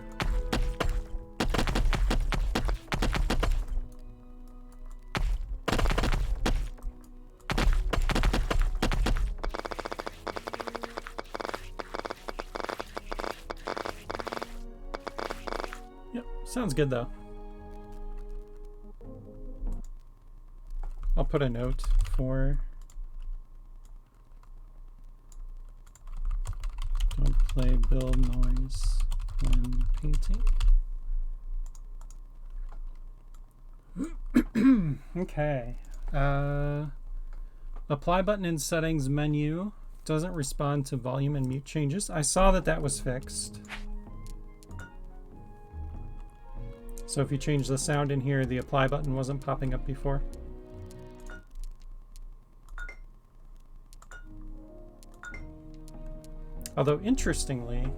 Yep, sounds good though. I'll put a note for don't play build noise when painting. Okay. Apply button in settings menu doesn't respond to volume and mute changes. I saw that that was fixed. So if you change the sound in here, the apply button wasn't popping up before. Although, interestingly,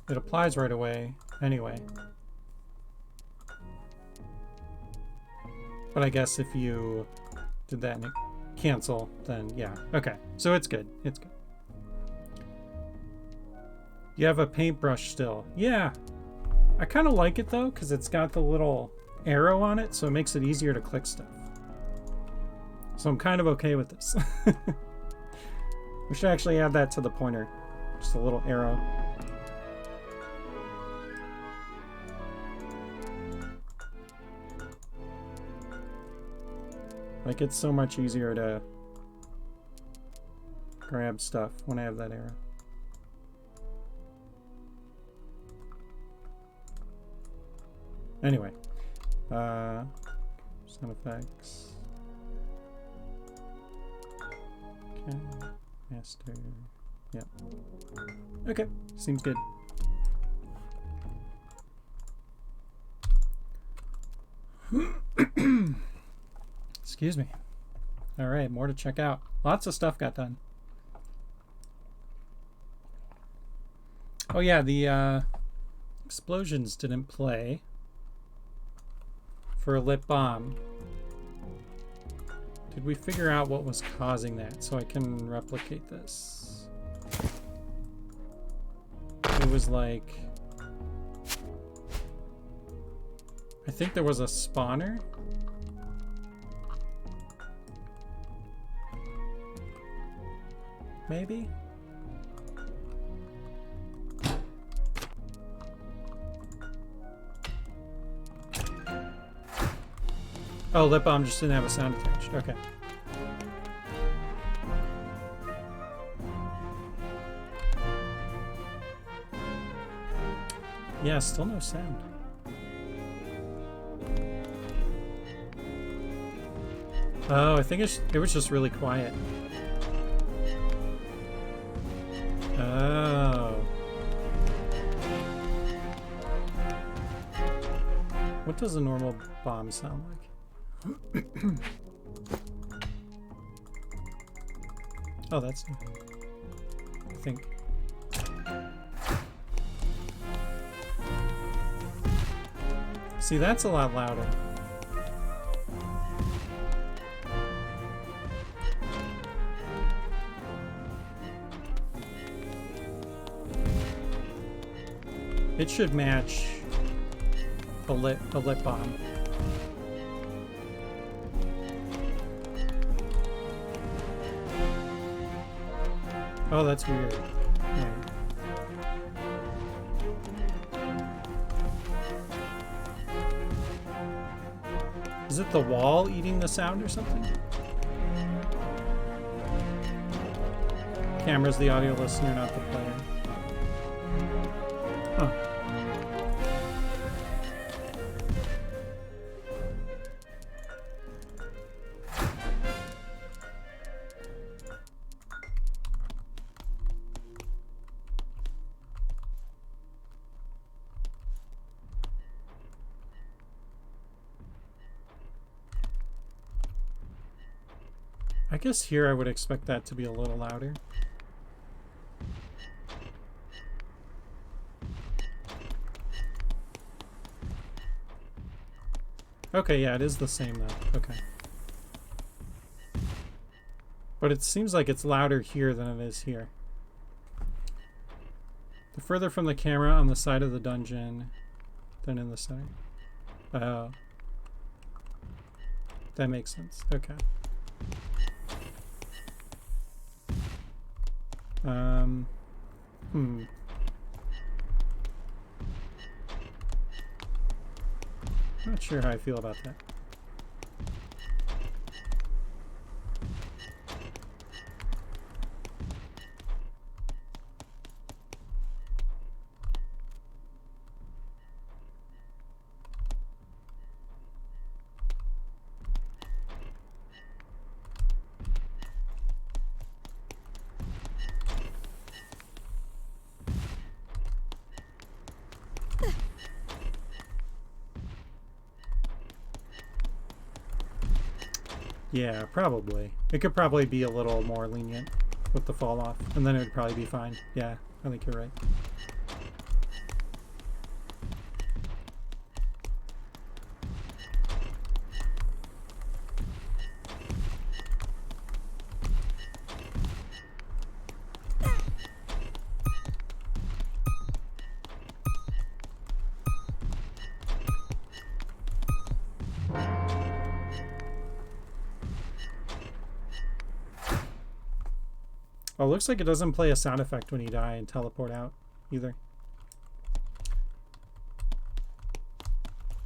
it applies right away anyway. But I guess if you did that and it cancel, then yeah. Okay, so it's good. It's good. You have a paintbrush still. Yeah. I kind of like it though, because it's got the little arrow on it, so it makes it easier to click stuff. So I'm kind of okay with this. We should actually add that to the pointer. Just a little arrow. Like, it's so much easier to grab stuff when I have that arrow. Anyway, sound effects. Okay. Master. Yep. Okay. Seems good. Excuse me. All right, more to check out. Lots of stuff got done. Oh yeah, the explosions didn't play for a lit bomb. Did we figure out what was causing that so I can replicate this? It was like, I think there was a spawner. Maybe? Oh, lit bomb just didn't have a sound attached. Okay. Yeah, still no sound. Oh, I think it was just really quiet. Oh. What does a normal bomb sound like? Oh, that's new. I think. See, that's a lot louder. It should match a lit bomb. Oh, that's weird. Right. Is it the wall eating the sound or something? Camera's the audio listener, not the player. Huh. I guess here I would expect that to be a little louder. Okay, yeah, it is the same though. Okay. But it seems like it's louder here than it is here. The further from the camera on the side of the dungeon than in the center. Oh. That makes sense. Okay. Not sure how I feel about that. Yeah, probably. It could probably be a little more lenient with the fall off, and then it would probably be fine. Yeah, I think you're right. Oh, looks like it doesn't play a sound effect when you die and teleport out either.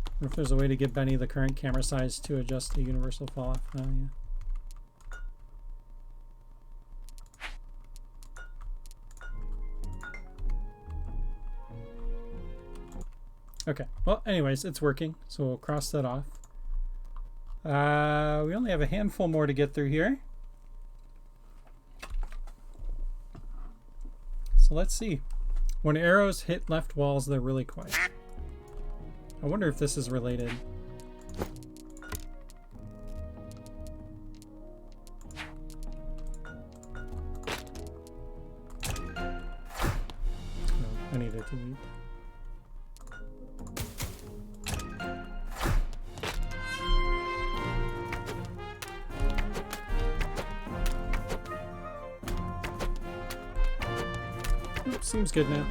I wonder if there's a way to get Benny the current camera size to adjust the universal fall off. Oh, yeah. Okay, well, anyways, it's working, so we'll cross that off. We only have a handful more to get through here. So let's see. When arrows hit left walls, they're really quiet. I wonder if this is related. Oh, I need to delete. Seems good now.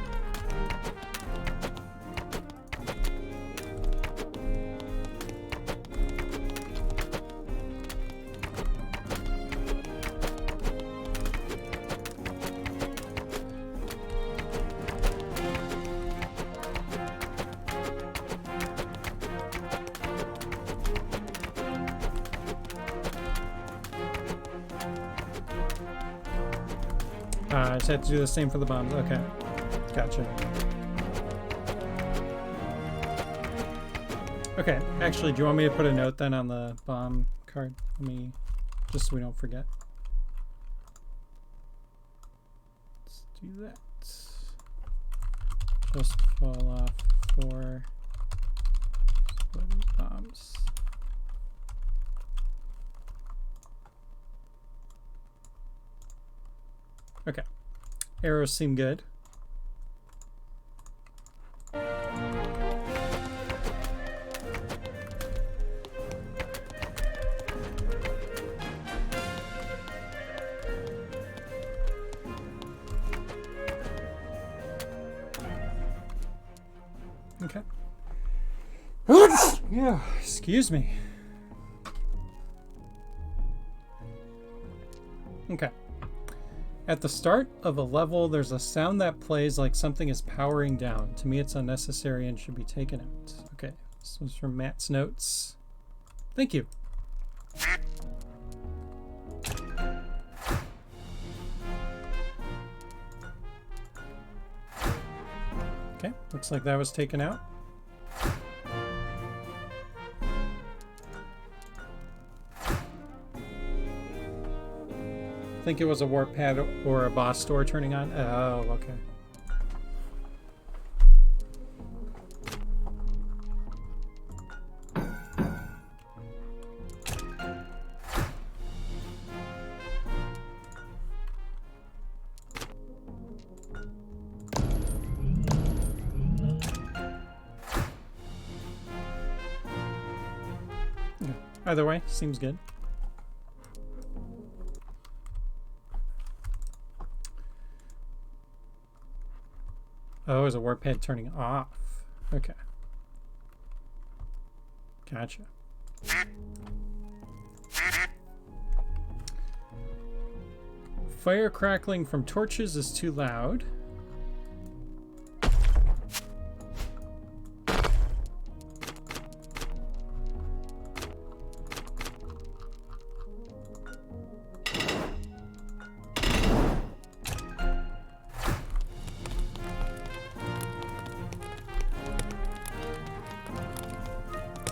I just have to do the same for the bombs. Okay. Gotcha. Okay, actually, do you want me to put a note then on the bomb card? Let me, just so we don't forget. Let's do that. Just fall off for bombs. Okay. Arrows seem good. Okay. Yeah, excuse me. Okay. At the start of a level, there's a sound that plays like something is powering down. To me, it's unnecessary and should be taken out. Okay, this was from Matt's notes. Thank you. Okay, looks like that was taken out. I think it was a warp pad or a boss door turning on. Oh, okay. Either way, seems good. Oh, is a warp pad turning off? Okay. Gotcha. Fire crackling from torches is too loud.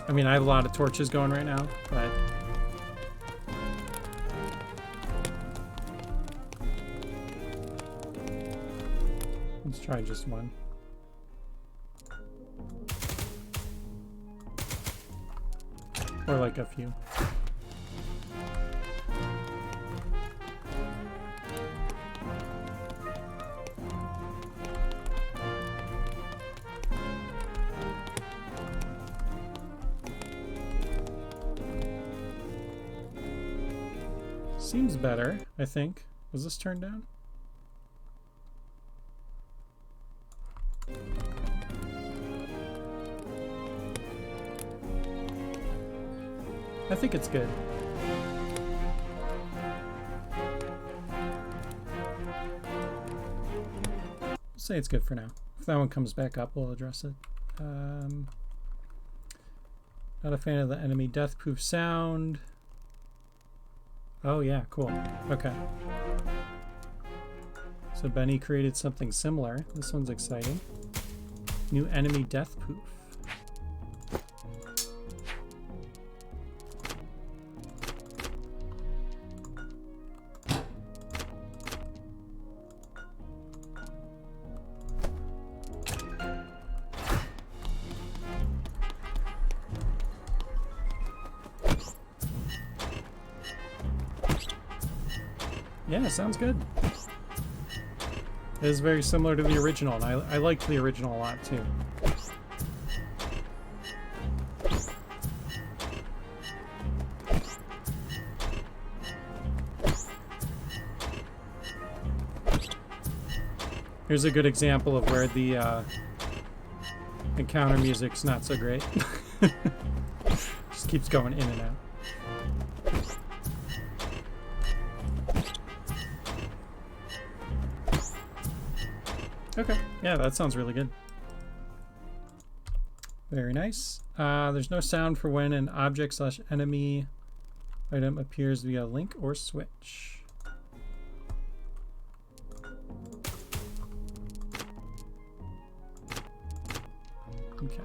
I mean, I have a lot of torches going right now, but let's try just one. Or like a few. Seems better, I think. Was this turned down? I think it's good. I'll say it's good for now. If that one comes back up, we'll address it. Not a fan of the enemy death proof sound. Oh yeah, cool. Okay. So Benny created something similar. This one's exciting. New enemy death proof. Yeah, sounds good. It is very similar to the original, and I liked the original a lot too. Here's a good example of where the encounter music's not so great. Just keeps going in and out. Okay, yeah, that sounds really good. Very nice. There's no sound for when an object/enemy item appears via link or switch. Okay.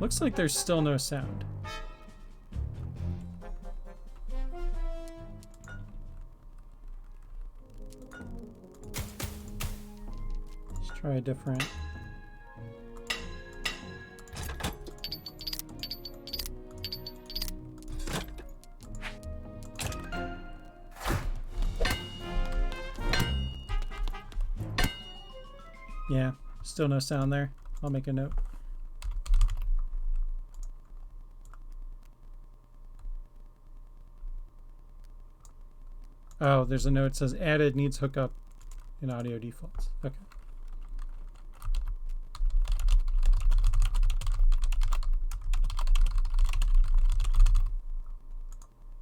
Looks like there's still no sound. Let's try a different. Yeah, still no sound there. I'll make a note. Oh, there's a note that says added needs hookup in audio defaults. Okay.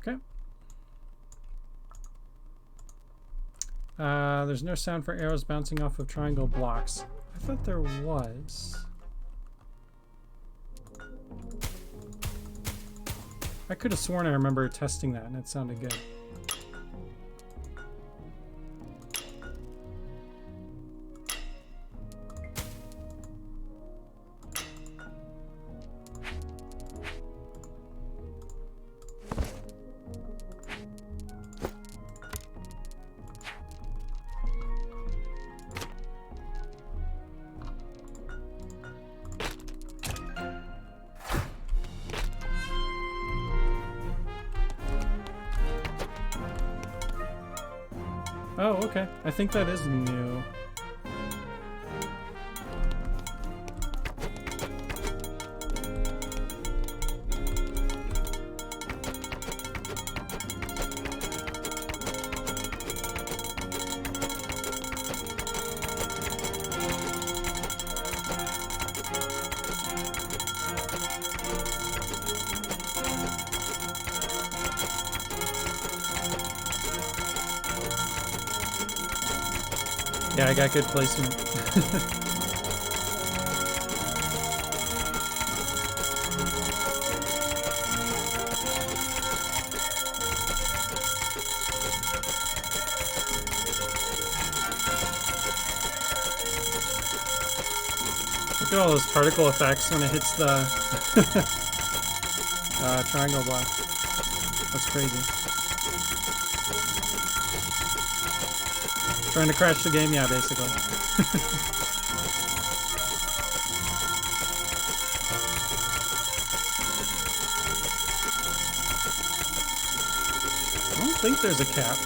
Okay. There's no sound for arrows bouncing off of triangle blocks. I thought there was. I could have sworn I remember testing that and it sounded good. Oh, okay. I think that is new. Yeah, I got good placement. Look at all those particle effects when it hits the triangle block. That's crazy. Trying to crash the game, yeah, basically. I don't think there's a cap.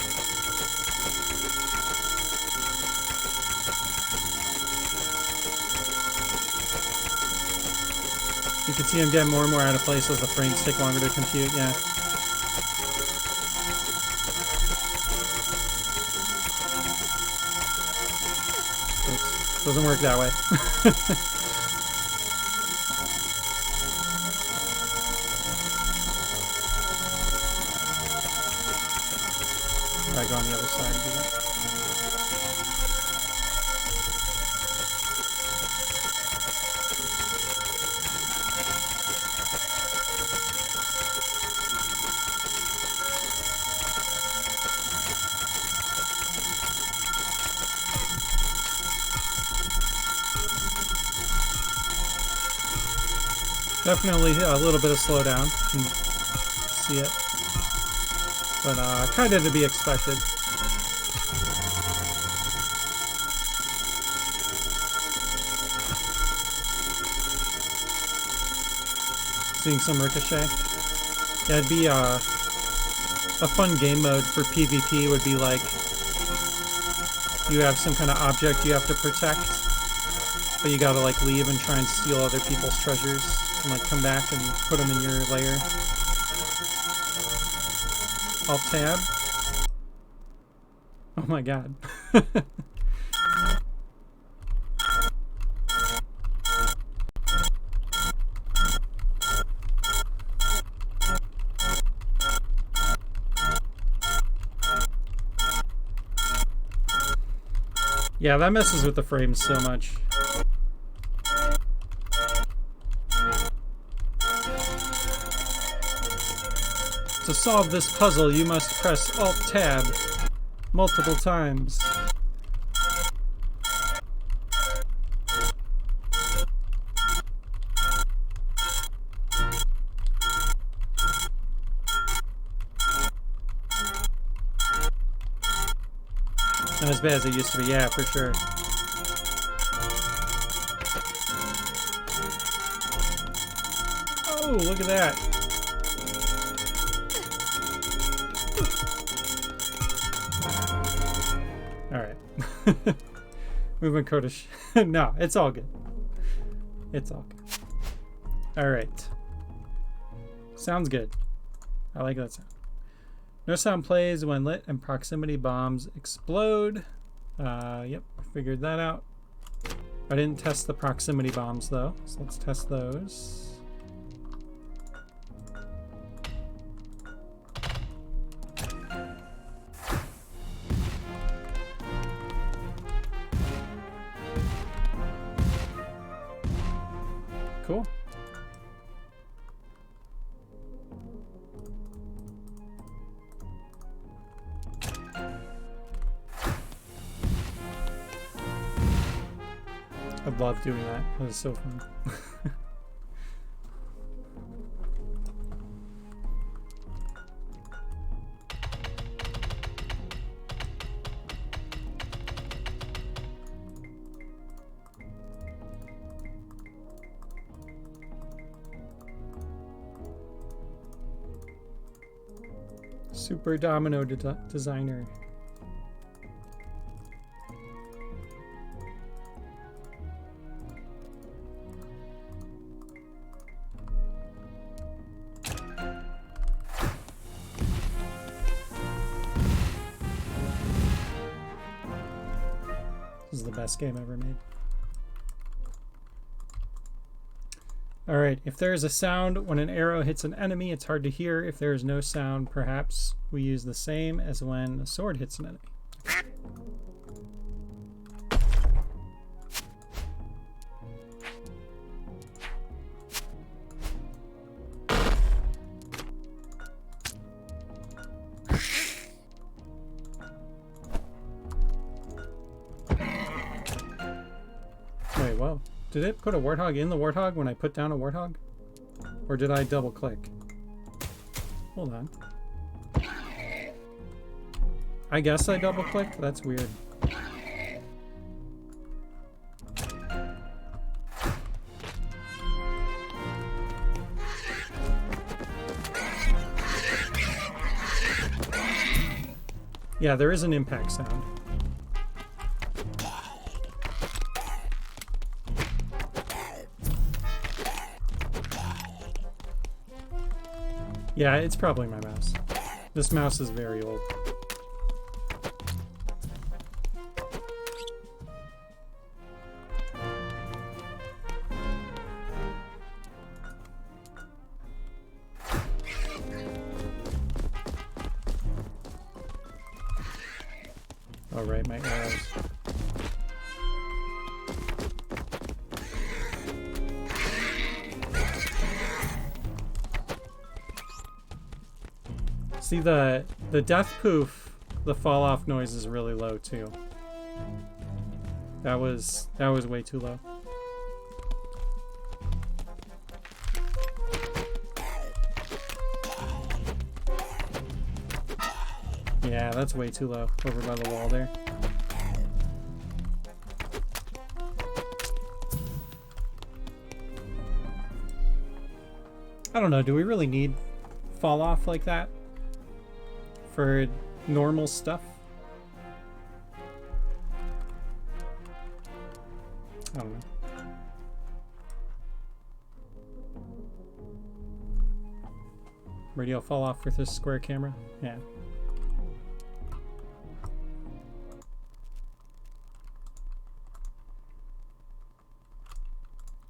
You can see him getting more and more out of place as the frames take longer to compute, yeah. Oops. Doesn't work that way. I go on the other side and do that. Definitely a little bit of slowdown. You can see it. But kind of to be expected. Seeing some ricochet. Yeah, it'd be a fun game mode for PvP would be like you have some kind of object you have to protect, but you gotta like leave and try and steal other people's treasures and like come back and put them in your lair. Alt tab. Oh my god. Yeah, that messes with the frames so much. To solve this puzzle, you must press Alt-Tab multiple times. Not as bad as it used to be, yeah, for sure. Oh, look at that. Alright. Movement code is... No, it's all good. It's all good. Alright. Sounds good. I like that sound. No sound plays when lit and proximity bombs explode. Yep, figured that out. I didn't test the proximity bombs though, so let's test those. Cool. I love doing that. That was so fun. Super Domino designer. This is the best game ever made. Alright, if there is a sound when an arrow hits an enemy, it's hard to hear. If there is no sound, perhaps we use the same as when a sword hits an enemy. Wait, whoa. Did it put a warthog in the warthog when I put down a warthog? Or did I double click? Hold on. I guess I double clicked? That's weird. Yeah, there is an impact sound. Yeah, it's probably my mouse. This mouse is very old. Oh, right, my arrows. See, the death poof, the fall off noise is really low too. That was way too low. Yeah, that's way too low over by the wall there. I don't know, do we really need fall off like that for normal stuff? I don't know. Radio fall off with this square camera? Yeah.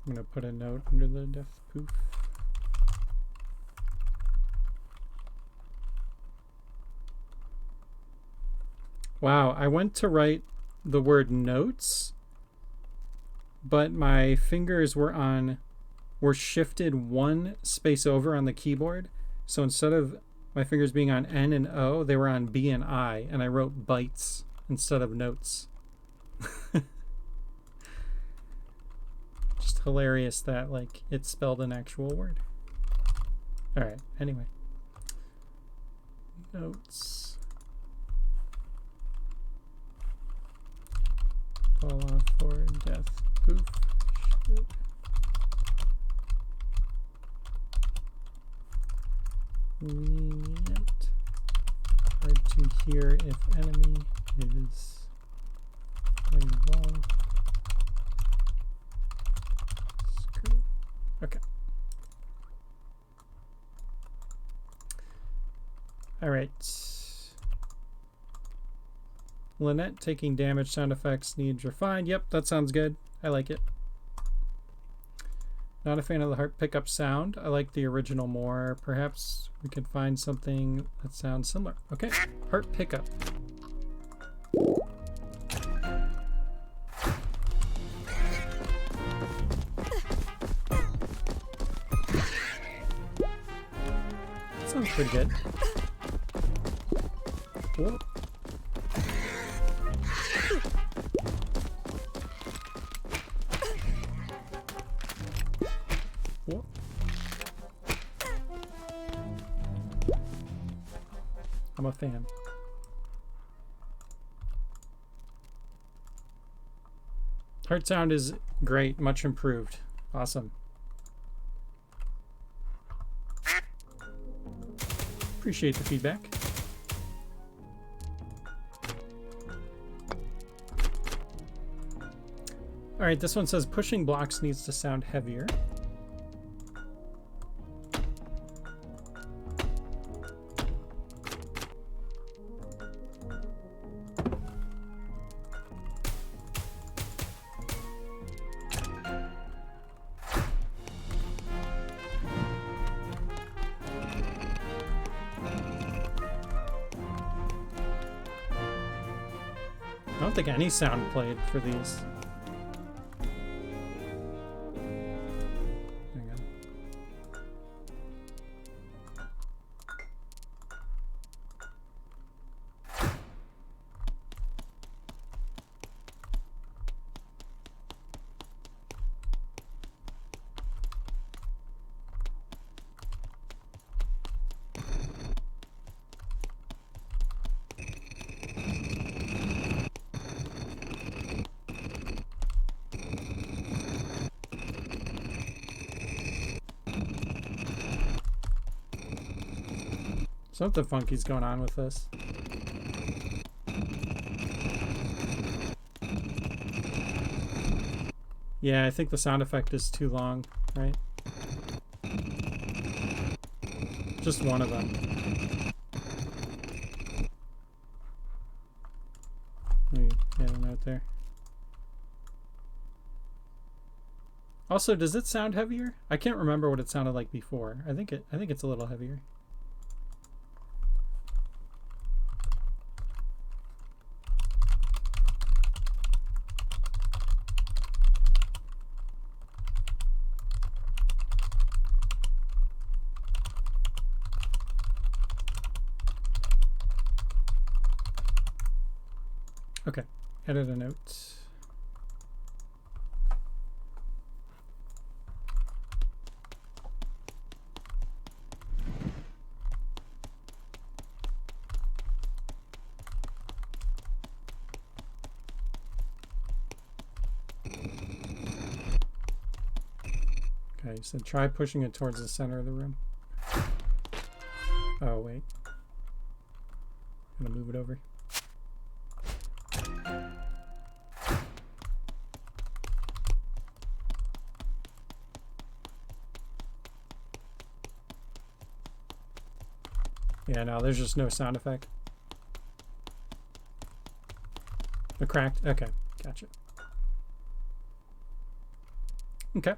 I'm gonna put a note under the death poof. Wow, I went to write the word notes, but my fingers were shifted one space over on the keyboard. So instead of my fingers being on N and O, they were on B and I, and I wrote bytes instead of notes. Just hilarious that, like, it spelled an actual word. Alright, anyway. Notes. Fall off for death poof. Shit. Lenient. Hard to hear if enemy is by wall. Screw. Okay. All right. Lynette taking damage sound effects needs refined. Yep, that sounds good. I like it. Not a fan of the harp pickup sound. I like the original more. Perhaps we could find something that sounds similar. Okay, harp pickup. Sounds pretty good. Whoa. Whoa. I'm a fan. Heart sound is great, much improved. Awesome. Appreciate the feedback. All right, this one says pushing blocks needs to sound heavier. I don't think any sound played for these. There you go. Something funky's going on with this. Yeah, I think the sound effect is too long, right? Just one of them. Let me add a note there. Also, does it sound heavier? I can't remember what it sounded like before. I think it's a little heavier. Okay, edit a note. Okay, so try pushing it towards the center of the room. Oh, wait. I'm gonna move it over. Yeah, no, there's just no sound effect. A cracked? Okay, gotcha. Okay.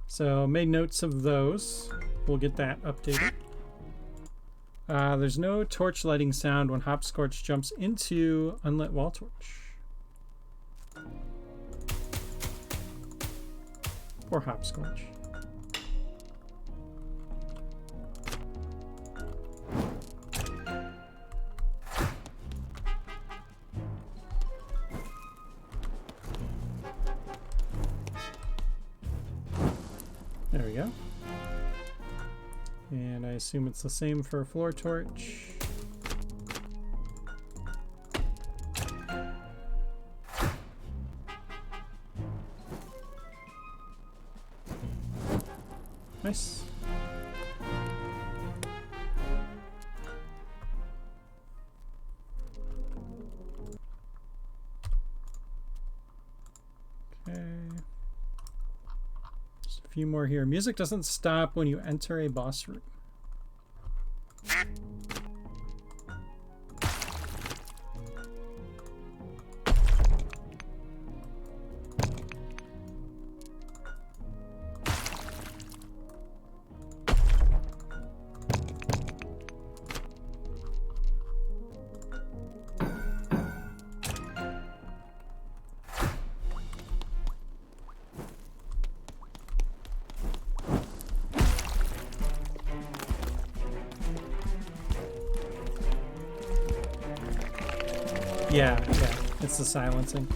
So, made notes of those. We'll get that updated. There's no torch lighting sound when Hopscorch jumps into unlit wall torch. Poor Hopscorch. There we go. And I assume it's the same for a floor torch. Nice. Okay. Just a few more here. Music doesn't stop when you enter a boss room. Yeah, it's the silencing.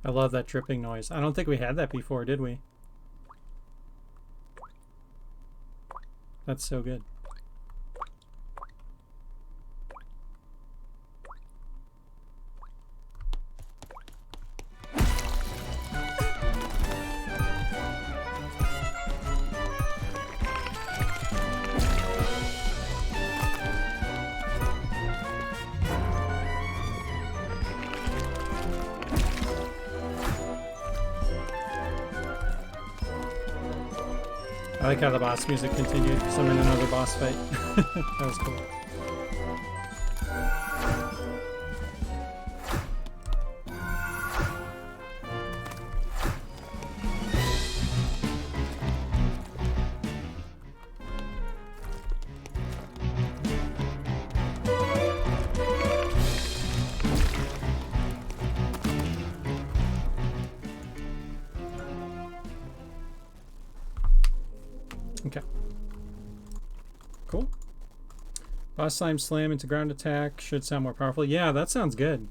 I love that dripping noise. I don't think we had that before, did we? That's so good. I like how the boss music continued. So I'm in another boss fight. That was cool. Okay. Cool. Boss slime slam into ground attack should sound more powerful. Yeah, that sounds good.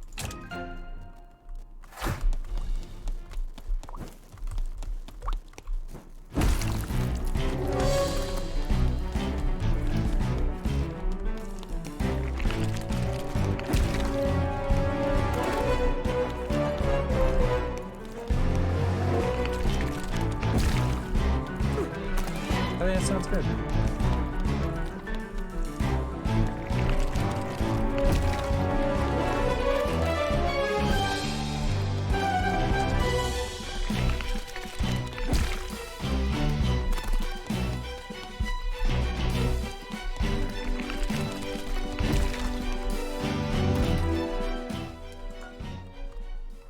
Oh, yeah, that sounds good.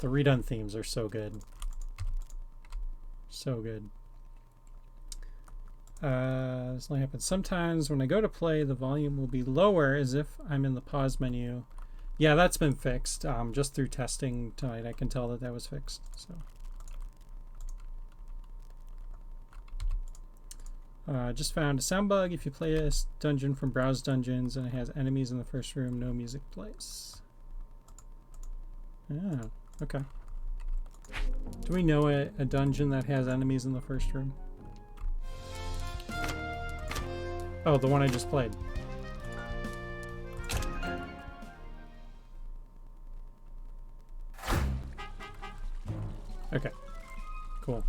The redone themes are so good. So good. This only happens sometimes. When I go to play, the volume will be lower as if I'm in the pause menu. Yeah, that's been fixed. Just through testing tonight, I can tell that that was fixed. So, just found a sound bug. If you play a dungeon from Browse Dungeons and it has enemies in the first room, no music plays. Yeah, okay. Do we know a dungeon that has enemies in the first room? Oh, the one I just played. Okay, cool.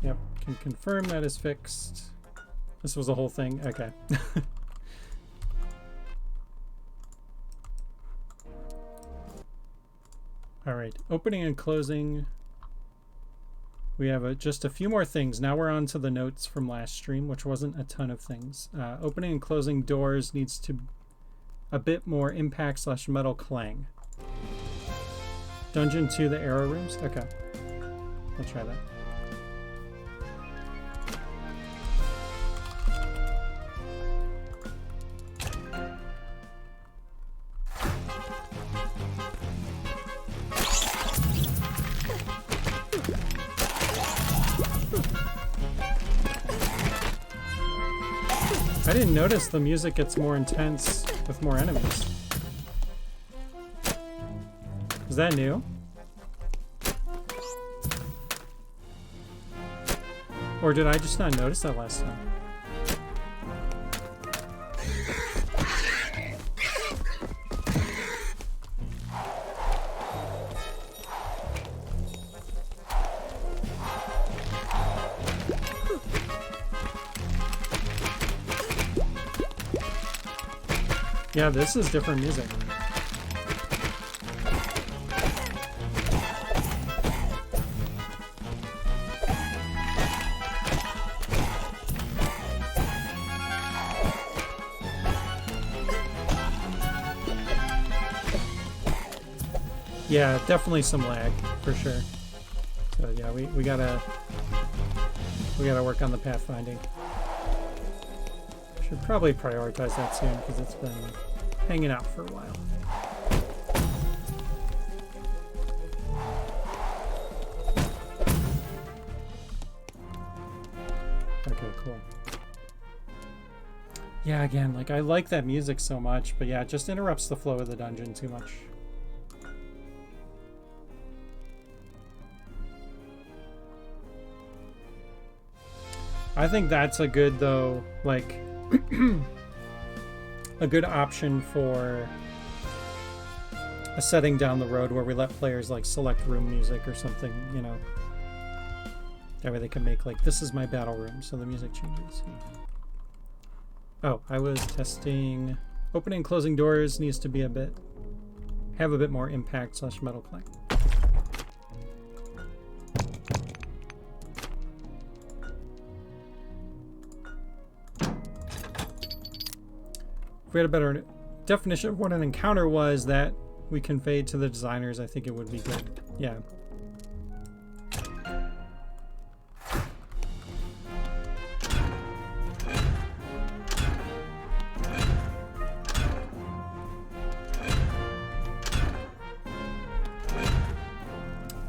Yep, can confirm that is fixed. This was a whole thing, okay. All right, opening and closing. We have just a few more things. Now we're on to the notes from last stream, which wasn't a ton of things. Opening and closing doors needs to a bit more impact / metal clang. Dungeon 2, the arrow rooms? Okay, I'll try that. I didn't notice the music gets more intense with more enemies. Is that new? Or did I just not notice that last time? Yeah, this is different music. Yeah, definitely some lag for sure. So yeah, we gotta work on the pathfinding. Should probably prioritize that soon because it's been hanging out for a while. Okay, cool. Yeah, again, like I like that music so much, but yeah, it just interrupts the flow of the dungeon too much. I think that's a good, though, like, a good option for a setting down the road where we let players, like, select room music or something, you know. That way they can make, like, this is my battle room, so the music changes. Oh, I was testing... Opening and closing doors needs to be have a bit more impact / metal clang. If we had a better definition of what an encounter was that we conveyed to the designers, I think it would be good. Yeah.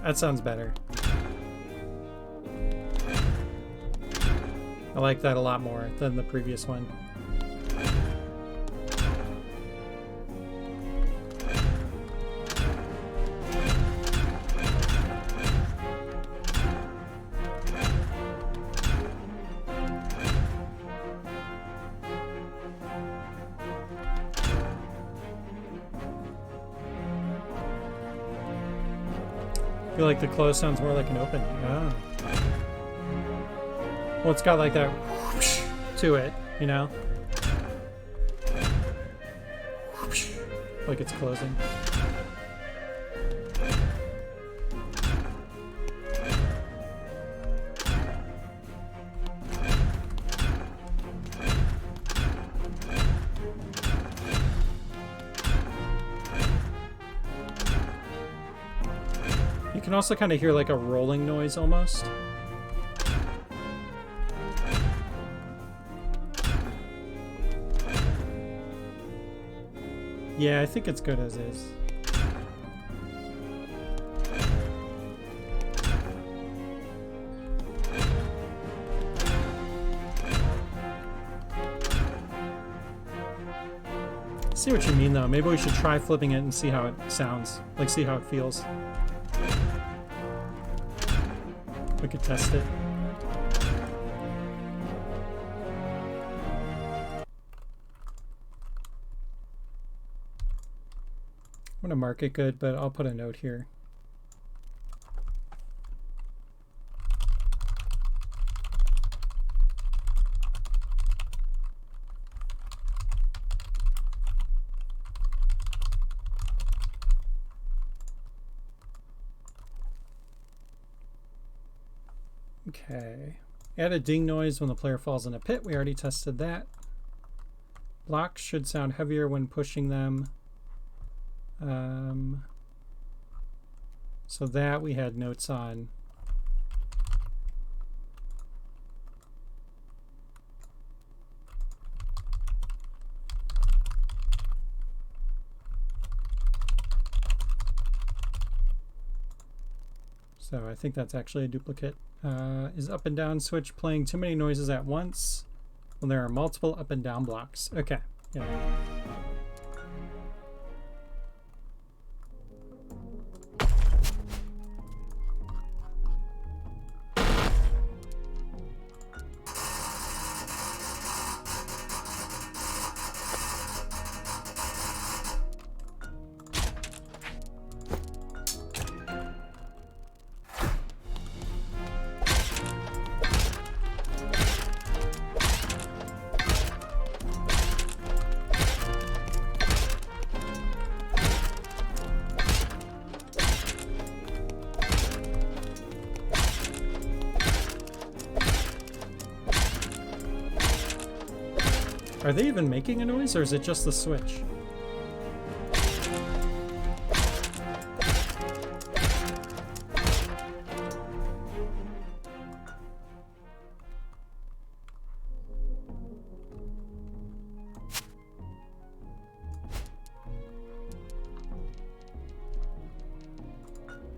That sounds better. I like that a lot more than the previous one. I feel like the close sounds more like an open. Oh. Well, it's got like that whoosh to it, you know? Whoosh, like it's closing. You can also kind of hear like a rolling noise almost. Yeah, I think it's good as is. See what you mean though. Maybe we should try flipping it and see how it sounds. Like see how it feels. We could test it. I'm gonna mark it good, but I'll put a note here. Okay. Add a ding noise when the player falls in a pit. We already tested that. Blocks should sound heavier when pushing them. So that we had notes on. So I think that's actually a duplicate. Is up and down switch playing too many noises at once when there are multiple up and down blocks? Okay. Yeah. Are they even making a noise, or is it just the switch?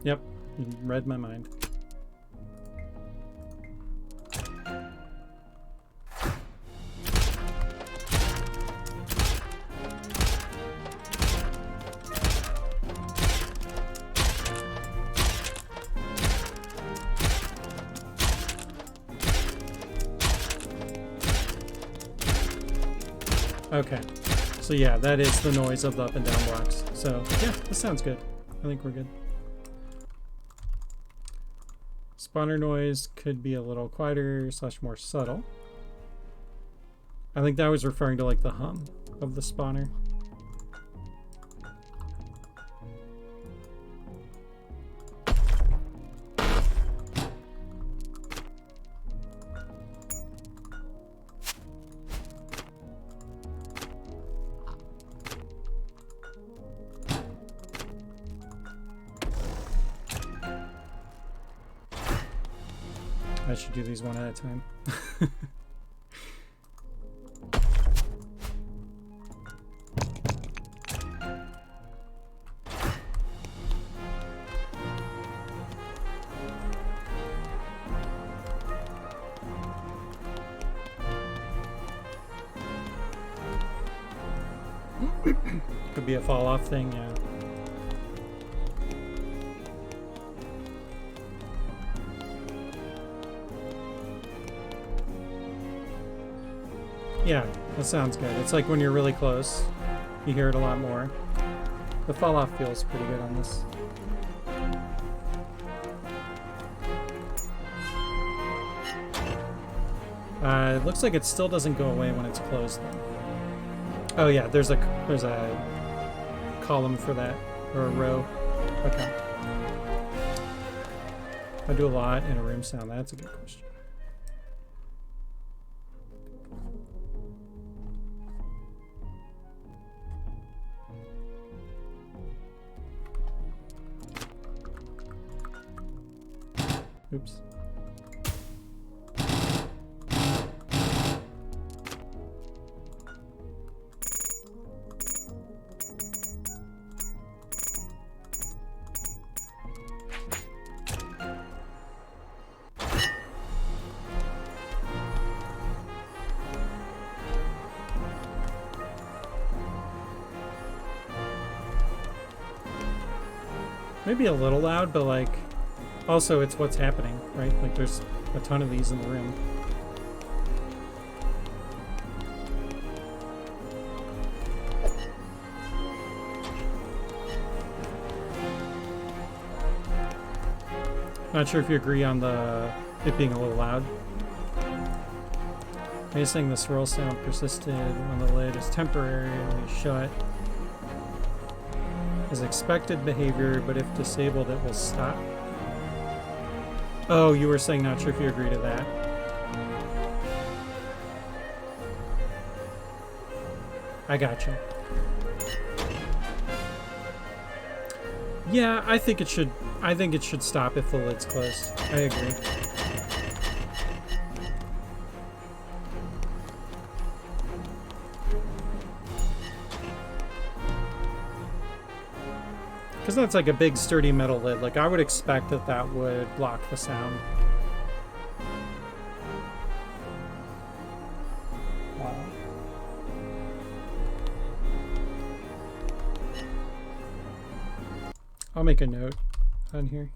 Yep, you read my mind. Okay, so yeah, that is the noise of the up and down blocks. So yeah, this sounds good. I think we're good. Spawner noise could be a little quieter / more subtle. I think that was referring to like the hum of the spawner. should do these one at a time. Could be a fall off thing, yeah. Yeah, that sounds good. It's like when you're really close, you hear it a lot more. The fall off feels pretty good on this. It looks like it still doesn't go away when it's closed then. Oh yeah, there's a column for that, or a row. Okay. I do a lot in a room sound. That's a good question. Oops. Maybe a little loud, but like, also it's what's happening, right? Like there's a ton of these in the room. Not sure if you agree on it being a little loud. Are you saying the swirl sound persisted when the lid is temporarily shut? Is expected behavior, but if disabled it will stop? Oh, you were saying not sure if you agree to that. I gotcha. Yeah, I think it should stop if the lid's closed. I agree. Because that's like a big sturdy metal lid. Like I would expect that would block the sound. Wow. I'll make a note on here.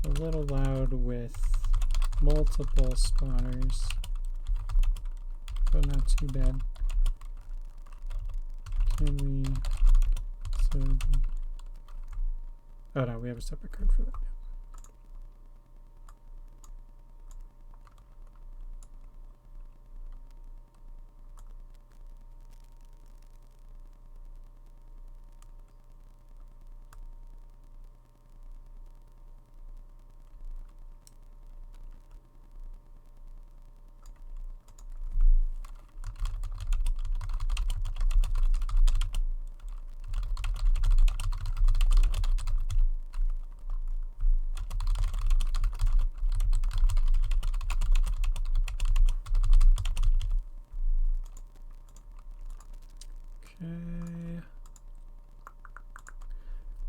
A little loud with multiple spawners. But not too bad. Can we... Oh no, we have a separate card for that.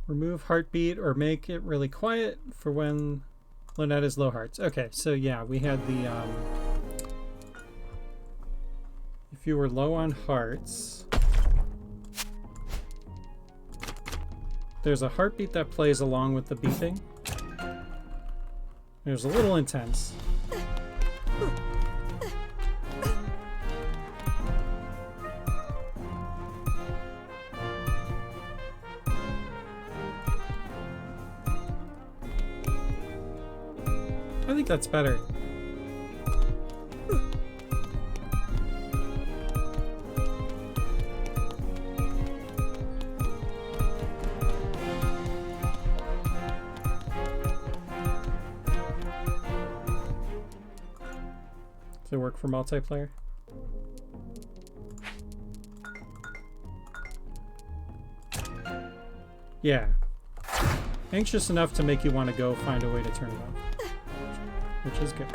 Remove heartbeat or make it really quiet for when Lynette is low hearts. Okay, so yeah, we had the if you were low on hearts, there's a heartbeat that plays along with the beeping. It was a little intense. I think that's better. Does it work for multiplayer? Yeah. Anxious enough to make you want to go find a way to turn it off. Which is good.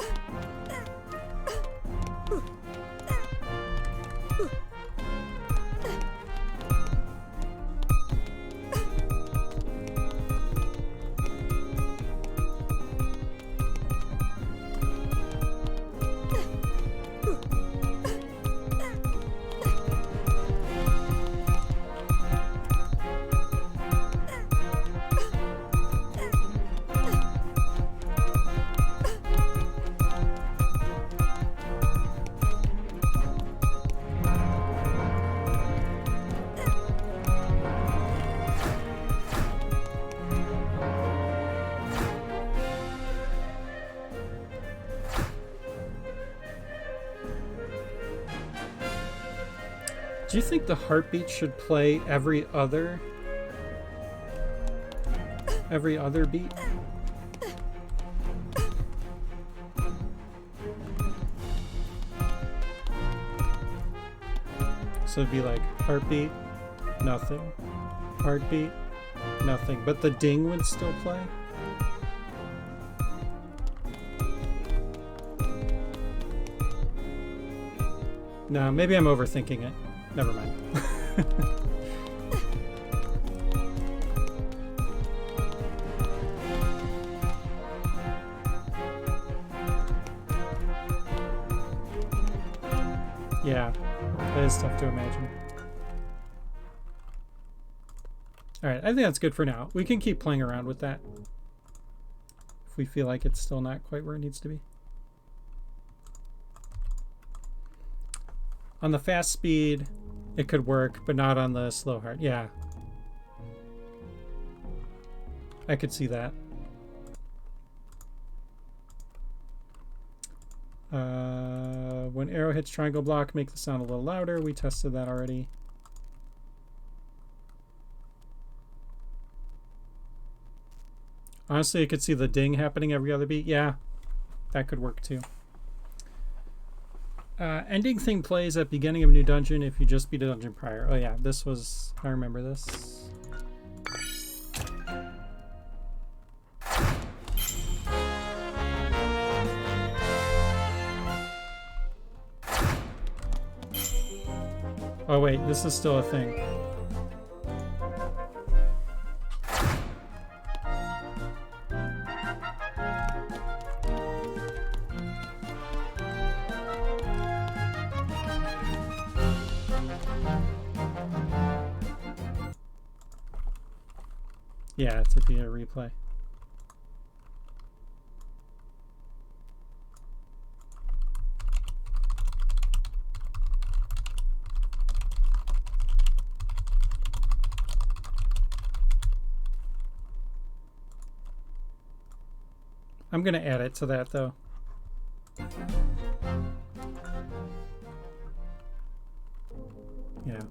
Do you think the heartbeat should play every other beat? So it'd be like heartbeat, nothing. Heartbeat, nothing. But the ding would still play? No, maybe I'm overthinking it. Never mind. Yeah, that is tough to imagine. Alright, I think that's good for now. We can keep playing around with that if we feel like it's still not quite where it needs to be. On the fast speed, it could work, but not on the slow heart. Yeah. I could see that. When arrow hits triangle block, make the sound a little louder. We tested that already. Honestly, I could see the ding happening every other beat. Yeah, that could work too. Ending thing plays at beginning of new dungeon if you just beat a dungeon prior. Oh yeah, this was... I remember this. Oh wait, this is still a thing. Yeah, it's if you hit replay. I'm gonna add it to that though. Yeah.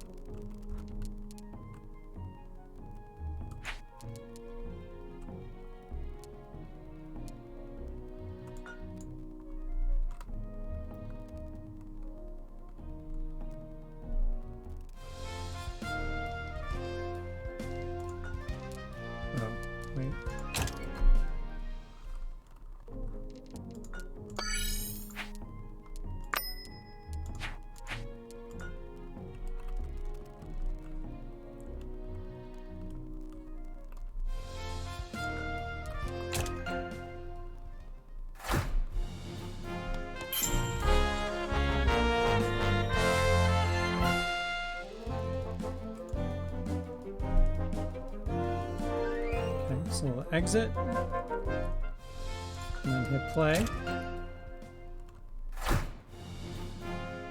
So we'll exit and then hit play.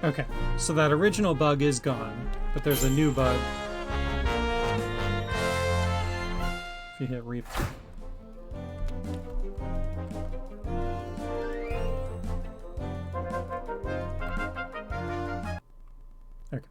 Okay, so that original bug is gone, but there's a new bug. If you hit replay. Okay.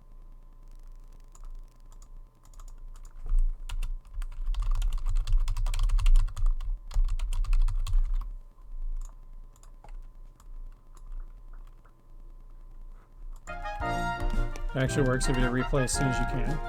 It actually works if you hit replay as soon as you can. Yeah.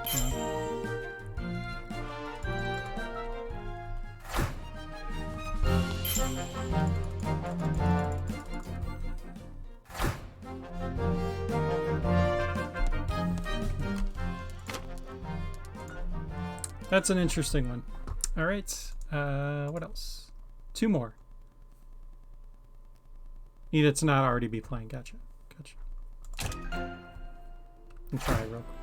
That's an interesting one. All right. What else? 2 more. Need it to not already be playing. Gotcha. Gotcha. And try real quick.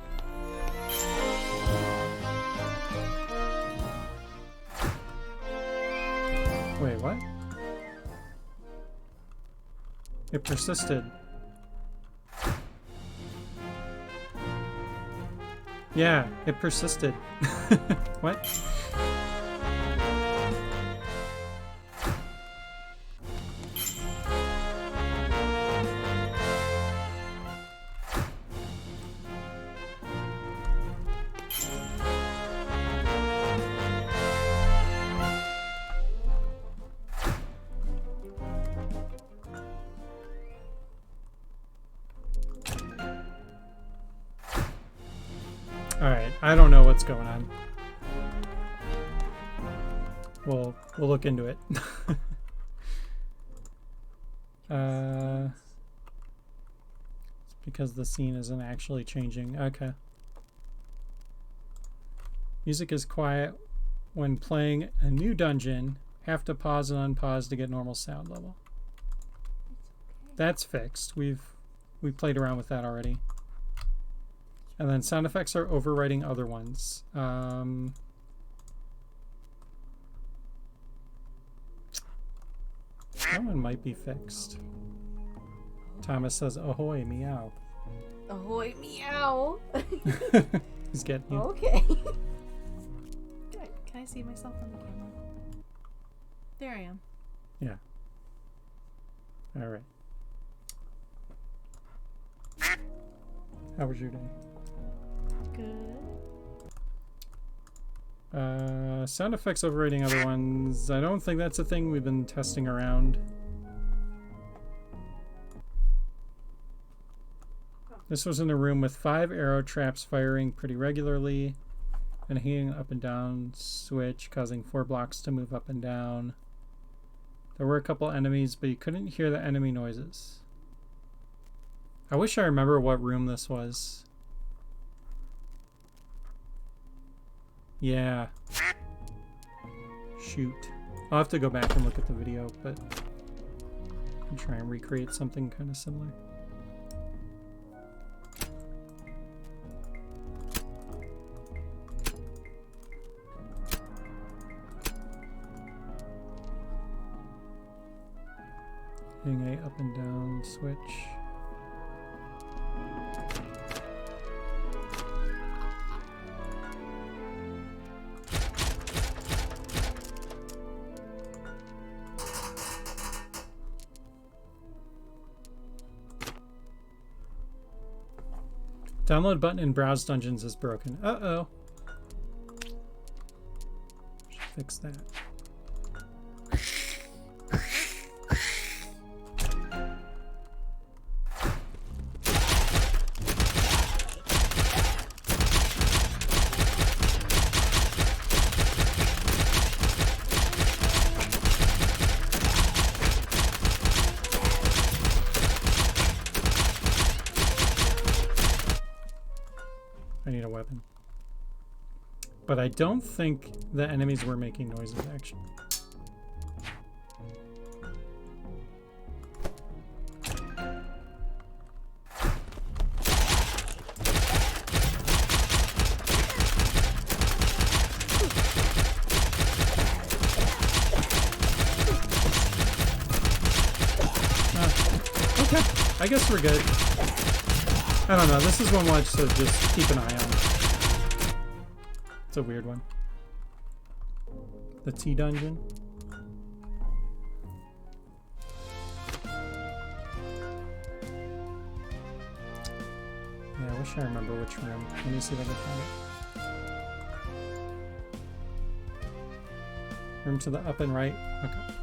Wait, what? It persisted. Yeah, it persisted. What? Alright, I don't know what's going on. We'll look into it. It's because the scene isn't actually changing. Okay. Music is quiet when playing a new dungeon. Have to pause and unpause to get normal sound level. That's fixed. We played around with that already. And then sound effects are overwriting other ones. That one might be fixed. Thomas says, ahoy, meow. Ahoy, meow. He's getting you. Okay. Can I see myself on the camera? There I am. Yeah. All right. How was your day? Good. Sound effects overrating other ones. I don't think that's a thing we've been testing around. This was in a room with 5 arrow traps firing pretty regularly and a heating up and down switch causing 4 blocks to move up and down. There were a couple enemies, but you couldn't hear the enemy noises. I wish I remember what room this was. Yeah. Shoot. I'll have to go back and look at the video, but I'll try and recreate something kind of similar. Hitting a up and down switch. Download button in Browse Dungeons is broken. Uh-oh. Should fix that. I need a weapon. But I don't think the enemies were making noises, actually. Okay, I guess we're good. I don't know, this is one watch to just keep an eye on. It's a weird one. The T dungeon. Yeah, I wish I remember which room. Let me see if I can find it. Room to the up and right. Okay.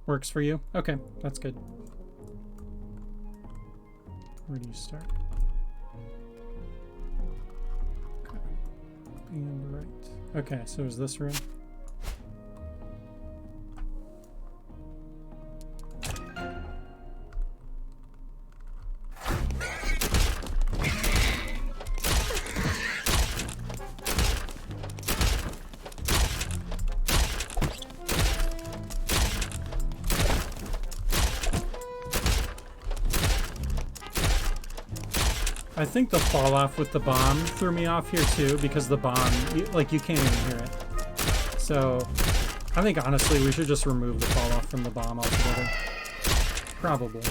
Works for you? Okay, that's good. Where do you start? Okay. And right. Okay, so is this room? I think the fall off with the bomb threw me off here too, because the bomb, you can't even hear it. So I think honestly we should just remove the fall off from the bomb altogether. Probably.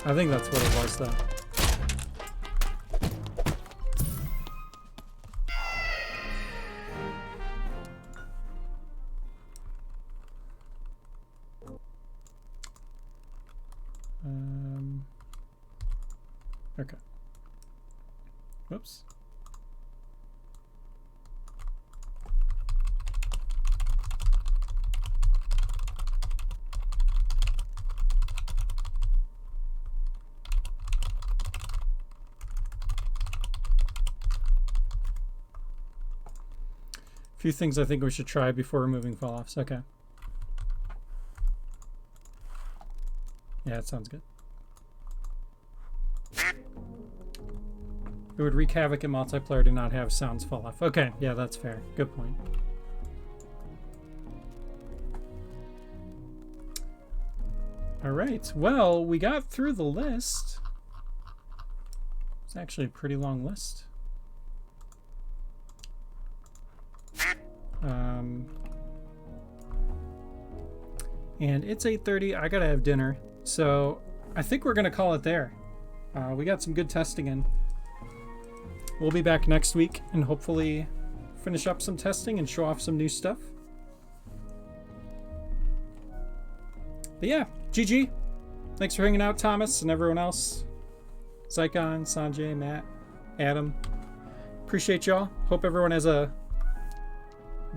I think that's what it was though. Okay. Whoops. A few things I think we should try before removing fall-offs. Okay. Yeah, it sounds good. It would wreak havoc in multiplayer to not have sounds fall off. Okay, yeah, that's fair. Good point. All right, well, we got through the list. It's actually a pretty long list. And it's 8:30. I gotta have dinner, so I think we're gonna call it there. We got some good testing in. We'll be back next week and hopefully finish up some testing and show off some new stuff. But yeah, GG. Thanks for hanging out, Thomas, and everyone else. Zycon, Sanjay, Matt, Adam. Appreciate y'all. Hope everyone has a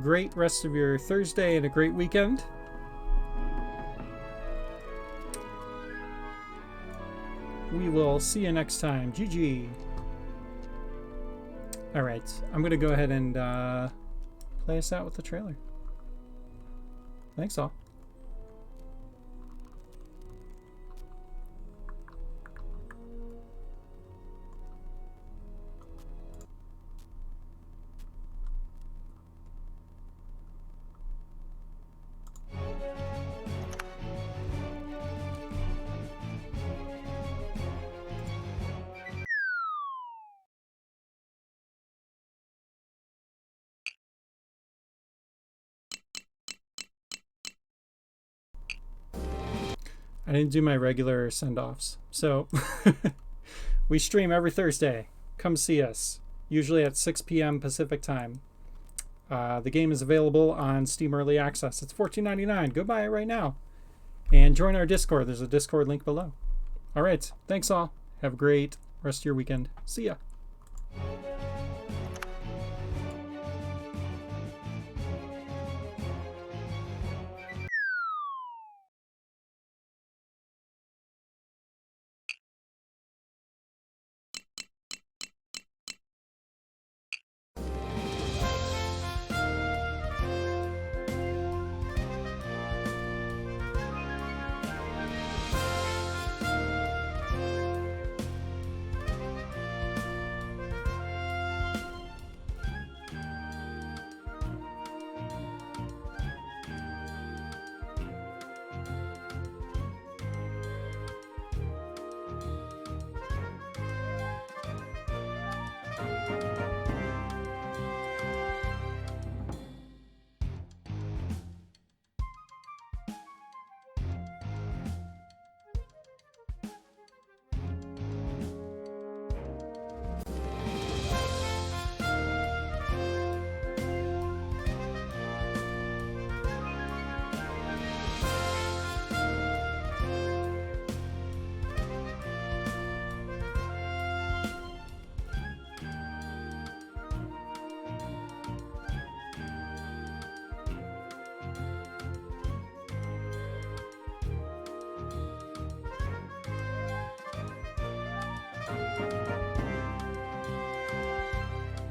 great rest of your Thursday and a great weekend. We will see you next time. GG. All right, I'm going to go ahead and play us out with the trailer. Thanks all. I didn't do my regular send-offs. So we stream every Thursday. Come see us, usually at 6 p.m. Pacific time. The game is available on Steam Early Access. It's $14.99. Go buy it right now. And join our Discord. There's a Discord link below. All right. Thanks all. Have a great rest of your weekend. See ya.